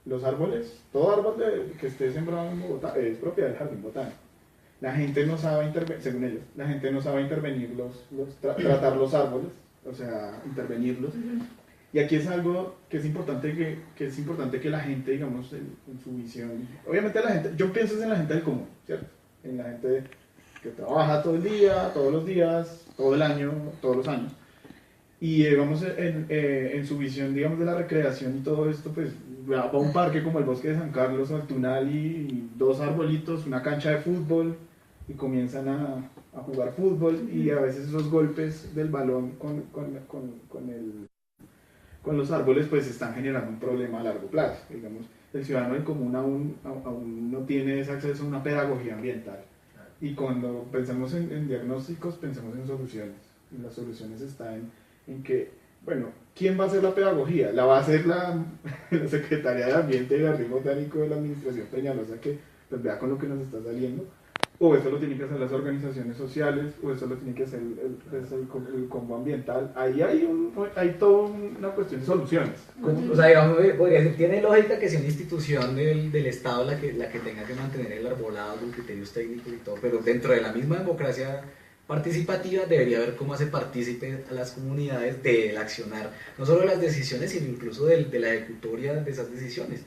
Speaker 3: los árboles, todo árbol que esté sembrado en Bogotá es propiedad del jardín botánico. La gente no sabe intervenir, según ellos, la gente no sabe intervenir tratar los árboles, o sea, intervenirlos. Y aquí es algo que es importante que la gente, digamos, en su visión, obviamente la gente, yo pienso en la gente del común, ¿cierto? En la gente que trabaja todo el día, todos los días, todo el año, todos los años. Y vamos en su visión, digamos, de la recreación y todo esto, pues va a un parque como el Bosque de San Carlos o el Tunal y 2 arbolitos, una cancha de fútbol y comienzan a jugar fútbol y a veces esos golpes del balón con los árboles pues están generando un problema a largo plazo. Digamos, el ciudadano del común aún no tiene ese acceso a una pedagogía ambiental. Y cuando pensamos en diagnósticos, pensemos en soluciones. Y las soluciones están en que, bueno, ¿quién va a hacer la pedagogía? ¿La va a hacer la Secretaría de Ambiente y Jardín Botánico de la Administración Peñalosa, que pues vea con lo que nos está saliendo? ¿O eso lo tienen que hacer las organizaciones sociales? ¿O eso lo tiene que hacer el combo ambiental? Ahí hay toda una cuestión de soluciones.
Speaker 4: O sea, digamos, podría decir, tiene lógica que sea una institución del Estado la que tenga que mantener el arbolado con criterios técnicos y todo, pero dentro de la misma democracia participativa debería haber cómo hace partícipe a las comunidades del accionar, no solo de las decisiones, sino incluso de la ejecutoria de esas decisiones.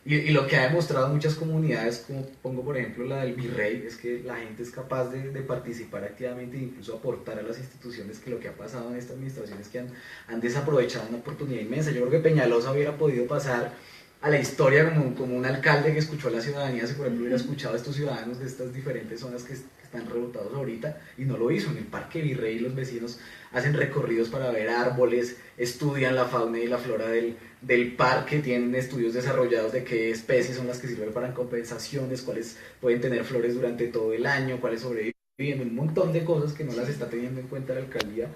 Speaker 4: Y lo que ha demostrado muchas comunidades, como pongo por ejemplo la del Virrey, es que la gente es capaz de participar activamente e incluso aportar a las instituciones, que lo que ha pasado en esta administración es que han desaprovechado una oportunidad inmensa. Yo creo que Peñalosa hubiera podido pasar a la historia como un alcalde que escuchó a la ciudadanía, si por ejemplo hubiera escuchado a estos ciudadanos de estas diferentes zonas que están rebotados ahorita, y no lo hizo. En el Parque Virrey los vecinos hacen recorridos para ver árboles, estudian la fauna y la flora del parque, tienen estudios desarrollados de qué especies son las que sirven para compensaciones, cuáles pueden tener flores durante todo el año, cuáles sobreviven, un montón de cosas que no las está teniendo en cuenta la alcaldía,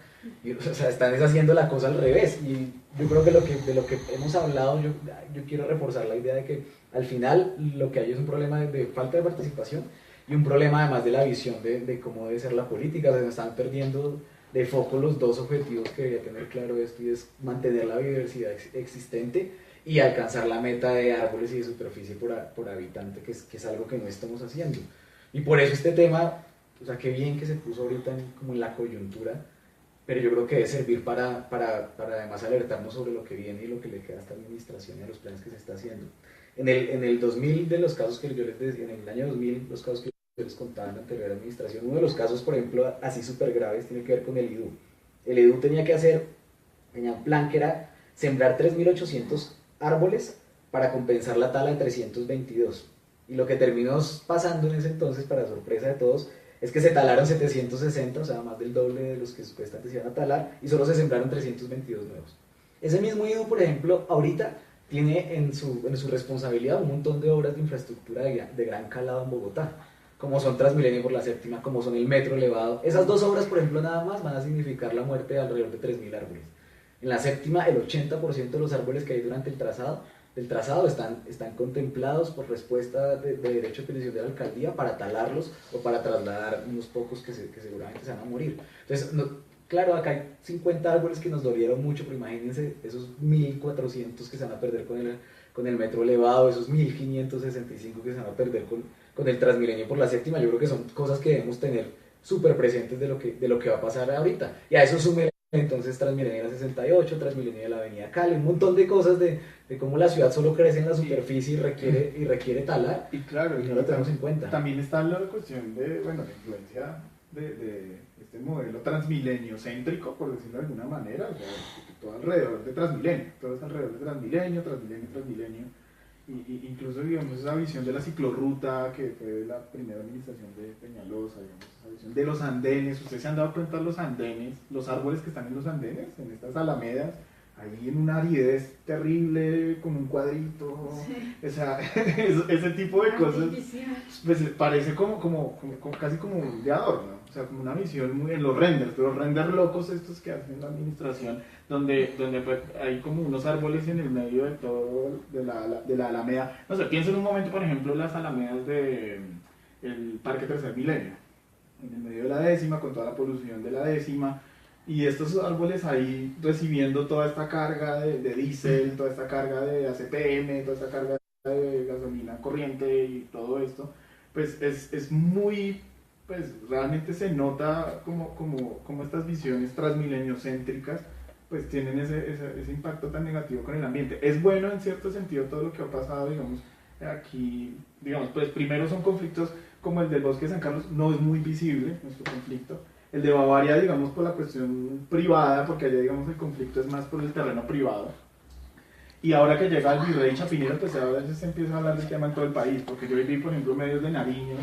Speaker 4: y, o sea, están haciendo la cosa al revés. Y yo creo que de lo que hemos hablado, yo quiero reforzar la idea de que al final lo que hay es un problema de falta de participación y un problema además de la visión de cómo debe ser la política. Se nos están perdiendo de foco los dos objetivos que debería tener claro esto, y es mantener la biodiversidad existente y alcanzar la meta de árboles y de superficie por habitante, que es algo que no estamos haciendo. Y por eso este tema, o sea, qué bien que se puso ahorita como en la coyuntura, pero yo creo que debe servir para además alertarnos sobre lo que viene y lo que le queda a esta administración y a los planes que se está haciendo. En el 2000, de los casos que yo les decía, en el año 2000, los casos que yo les contaba en la anterior administración, uno de los casos, por ejemplo, así súper graves, tiene que ver con el IDU. El IDU tenía un plan que era sembrar 3.800 árboles para compensar la tala de 322. Y lo que terminó pasando en ese entonces, para sorpresa de todos, es que se talaron 760, o sea, más del doble de los que supuestamente se iban a talar, y solo se sembraron 322 nuevos. Ese mismo IDU, por ejemplo, ahorita tiene en su responsabilidad un montón de obras de infraestructura de gran calado en Bogotá, como son Transmilenio por la Séptima, como son el metro elevado. Esas dos obras, por ejemplo, nada más van a significar la muerte de alrededor de 3.000 árboles. En la Séptima, el 80% de los árboles que hay durante el trazado están contemplados por respuesta de derecho de petición de la alcaldía para talarlos o para trasladar unos pocos que seguramente se van a morir. Entonces, claro, acá hay 50 árboles que nos dolieron mucho, pero imagínense esos 1.400 que se van a perder con el metro elevado, esos 1.565 que se van a perder con el Transmilenio por la Séptima. Yo creo que son cosas que debemos tener súper presentes de lo que va a pasar ahorita. Y a eso sume entonces Transmilenio de la 68, Transmilenio de la Avenida Cali, un montón de cosas de cómo la ciudad solo crece en la superficie y requiere talar.
Speaker 3: Y claro,
Speaker 4: y no lo tenemos en cuenta.
Speaker 3: También está la cuestión de, bueno, la influencia de este modelo transmilenio céntrico, por decirlo de alguna manera, o sea, todo alrededor de Transmilenio, todo es alrededor de Transmilenio, y incluso, digamos, esa visión de la ciclorruta que fue la primera administración de Peñalosa, digamos, esa visión de los andenes. ¿Ustedes se han dado cuenta de los andenes, los árboles que están en los andenes, en estas alamedas? Ahí en una aridez terrible, con un cuadrito, sí. O sea, ese tipo de cosas, pues parece casi como de adorno, o sea, como una visión muy en los renders locos estos que hacen la administración, donde pues, hay como unos árboles en el medio de todo, de la alameda. No sé, piensen un momento, por ejemplo, las alamedas del Parque Tercer Milenio, en el medio de la 10ª, con toda la polución de la 10ª. Y estos árboles ahí recibiendo toda esta carga de diésel, toda esta carga de ACPM, toda esta carga de gasolina corriente y todo esto, pues es muy, pues realmente se nota como estas visiones transmileniocéntricas pues tienen ese impacto tan negativo con el ambiente. Es bueno en cierto sentido todo lo que ha pasado, digamos, aquí, digamos, pues primero son conflictos como el del bosque de San Carlos, no es muy visible nuestro conflicto. El de Bavaria, digamos, por la cuestión privada, porque allá, digamos, el conflicto es más por el terreno privado. Y ahora que llega el virrey Chapinero, pues a veces se empieza a hablar del tema en todo el país, porque yo vi, por ejemplo, medios de Nariño,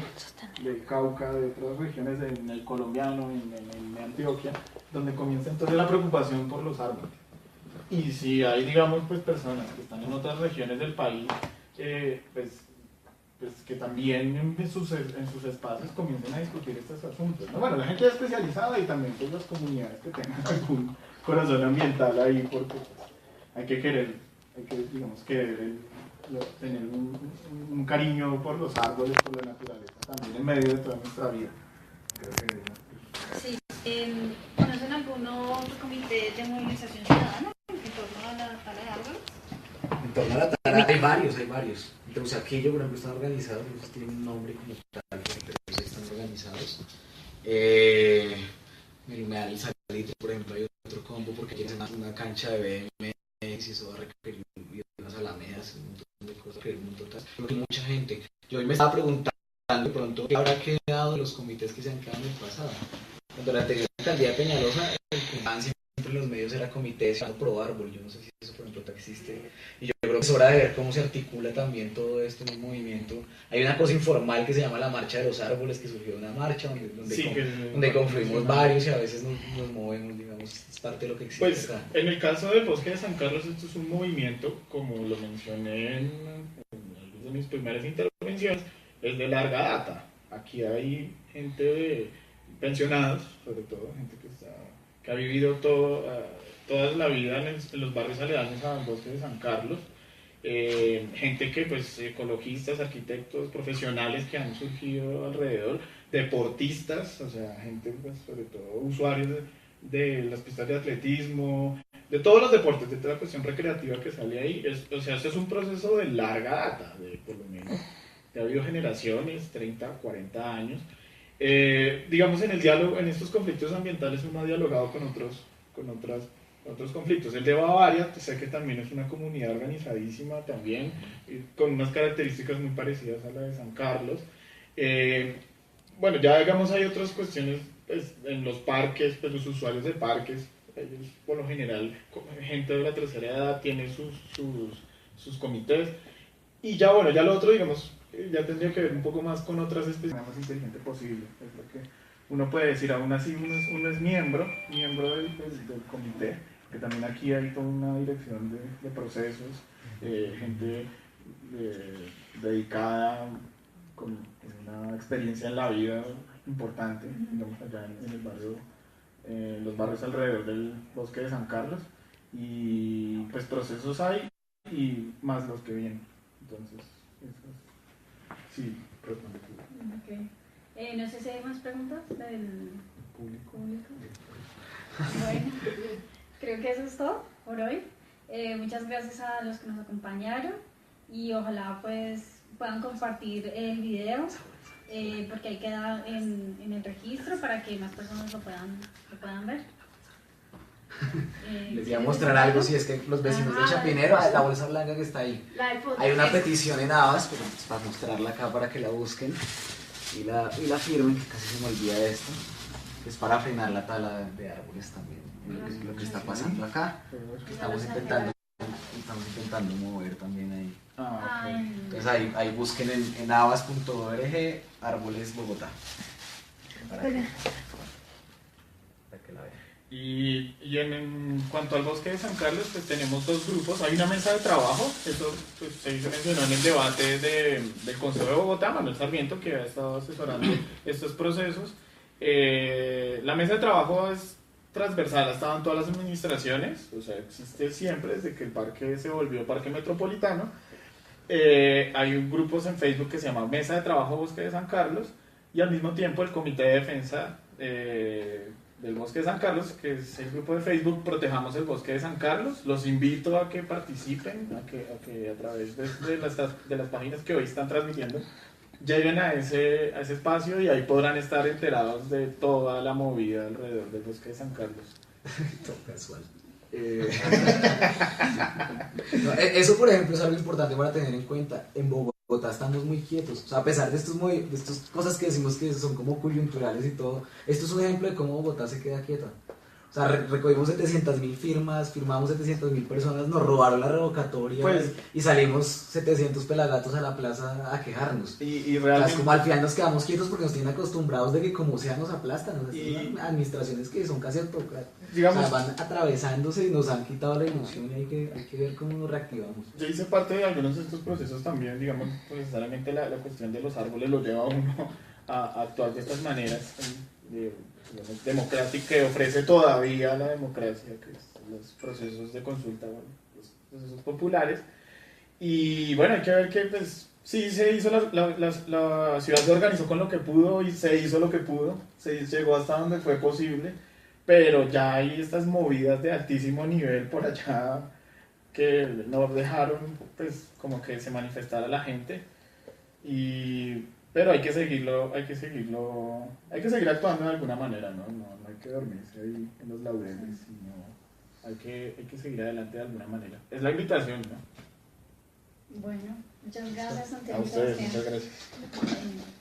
Speaker 3: de Cauca, de otras regiones, en el colombiano, en Antioquia, donde comienza entonces la preocupación por los árboles. Y si hay, digamos, pues personas que están en otras regiones del país, pues que también en sus espacios comiencen a discutir estos asuntos, ¿no? Bueno, la gente especializada y también pues, las comunidades que tengan algún corazón ambiental ahí, porque pues, hay que querer, digamos, tener un cariño por los árboles, por la naturaleza, también en medio de toda nuestra vida. Creo que
Speaker 2: sí, ¿conocen algún otro comité de movilización ciudadana en torno a la tala de árboles?
Speaker 1: En torno a la tala hay varios. Entonces aquí yo, por ejemplo, están organizados, no sé si tienen un nombre como tal, pero están organizados. El Humedal y Salitre, por ejemplo, hay otro combo porque quieren una cancha de BMX y eso va a requerir unas alamedas, un montón de cosas, un montón de mucha gente. Yo hoy me estaba preguntando de pronto qué habrá quedado de los comités que se han quedado en el pasado. Cuando la anterior alcaldía de Peñalosa, el que estaban siempre en los medios era comité de pro árbol. Yo no sé si eso, por ejemplo, existe. Y yo creo que es hora de ver cómo se articula también todo esto en un movimiento. Hay una cosa informal que se llama la Marcha de los Árboles, que surgió de una marcha donde confluimos varios y a veces nos movemos, digamos, es parte de lo que existe.
Speaker 3: Pues
Speaker 1: acá.
Speaker 3: en el caso del Bosque de San Carlos, esto es un movimiento, como lo mencioné en algunas de mis primeras intervenciones, es de larga data. Aquí hay gente de pensionados, sobre todo, gente que ha vivido toda la vida en los barrios aledaños al Bosque de San Carlos. Gente que, pues, ecologistas, arquitectos, profesionales que han surgido alrededor, deportistas, o sea, gente, pues, sobre todo usuarios de las pistas de atletismo, de todos los deportes, de toda la cuestión recreativa que sale ahí. O sea, esto es un proceso de larga data, de por lo menos, ha habido generaciones, 30, 40 años. Digamos, en el diálogo, en estos conflictos ambientales uno ha dialogado con otros conflictos. El de Bavaria, sé que también es una comunidad organizadísima también, con unas características muy parecidas a la de San Carlos. Bueno, ya digamos hay otras cuestiones pues, en los parques, pues los usuarios de parques, ellos por lo general, gente de la tercera edad tiene sus comités. Y ya bueno, ya lo otro, digamos, ya tendría que ver un poco más con otras especies, más inteligente posible. Es lo que uno puede decir, aún así uno es miembro del comité, que también aquí hay toda una dirección de procesos, gente dedicada con una experiencia en la vida importante, digamos, allá en el barrio, los barrios alrededor del Bosque de San Carlos, y pues procesos hay y más los que vienen. Entonces, eso es, sí, responde tú.
Speaker 2: Okay. No sé si hay más preguntas del público. Bueno, creo que eso es todo por hoy. Muchas gracias a los que nos acompañaron y ojalá pues puedan compartir el video porque ahí queda en el registro para que más personas lo puedan ver.
Speaker 1: Les voy a mostrar algo, si es que los vecinos de Chapinero, la bolsa blanca que está ahí. Hay una petición en Avas, pero pues, para mostrarla acá para que la busquen y la firmen, que casi se me olvida esto, que es para frenar la tala de árboles también. Lo que está pasando acá, que estamos intentando mover también ahí.
Speaker 3: Okay.
Speaker 1: Entonces ahí busquen en avas.org árboles Bogotá. Para que la vean.
Speaker 3: Y en cuanto al Bosque de San Carlos, pues tenemos dos grupos. Hay una mesa de trabajo, eso pues, se mencionó en el debate del Consejo de Bogotá, Manuel Sarmiento, que ha estado asesorando estos procesos. La mesa de trabajo es transversal, ha estado en todas las administraciones, o sea, existe siempre desde que el parque se volvió parque metropolitano. Hay grupos en Facebook que se llama Mesa de Trabajo Bosque de San Carlos y al mismo tiempo el Comité de Defensa del Bosque de San Carlos, que es el grupo de Facebook Protejamos el Bosque de San Carlos. Los invito a que participen, a que a través de las páginas que hoy están transmitiendo, lleguen a ese espacio y ahí podrán estar enterados de toda la movida alrededor del Bosque de San Carlos.
Speaker 5: Todo casual. No, eso, por ejemplo, es algo importante para tener en cuenta. En Bogotá estamos muy quietos. O sea, a pesar de de estas cosas que decimos que son como coyunturales y todo, esto es un ejemplo de cómo Bogotá se queda quieta. O sea, recogimos 700.000 firmas, firmamos 700.000 personas, nos robaron la revocatoria
Speaker 3: Pues,
Speaker 5: y salimos 700 pelagatos a la plaza a quejarnos.
Speaker 3: y
Speaker 5: O sea,
Speaker 3: realmente...
Speaker 5: es como al final nos quedamos quietos porque nos tienen acostumbrados de que como sea nos aplastan. O sea,
Speaker 3: Y-
Speaker 5: son administraciones que son casi autocráticas.
Speaker 3: Digamos,
Speaker 5: O sea, van atravesándose y nos han quitado la ilusión y hay que ver cómo nos reactivamos.
Speaker 3: yo hice parte de algunos de estos procesos también, digamos, pues necesariamente la cuestión de los árboles lo lleva a uno a actuar de estas maneras digamos, democráticas, que ofrece todavía la democracia, que es los procesos de consulta, bueno, los procesos populares. Y bueno, hay que ver que pues sí se hizo, la ciudad se organizó con lo que pudo y se hizo lo que pudo, se llegó hasta donde fue posible, pero ya hay estas movidas de altísimo nivel por allá que no dejaron pues como que se manifestara la gente, pero hay que seguir actuando de alguna manera, no hay que dormirse ahí en los laureles, sino hay que seguir adelante de alguna manera. Es la invitación, ¿no?
Speaker 2: Bueno, muchas gracias,
Speaker 3: A
Speaker 2: Santiago.
Speaker 3: ustedes, muchas gracias.
Speaker 2: Sebastián.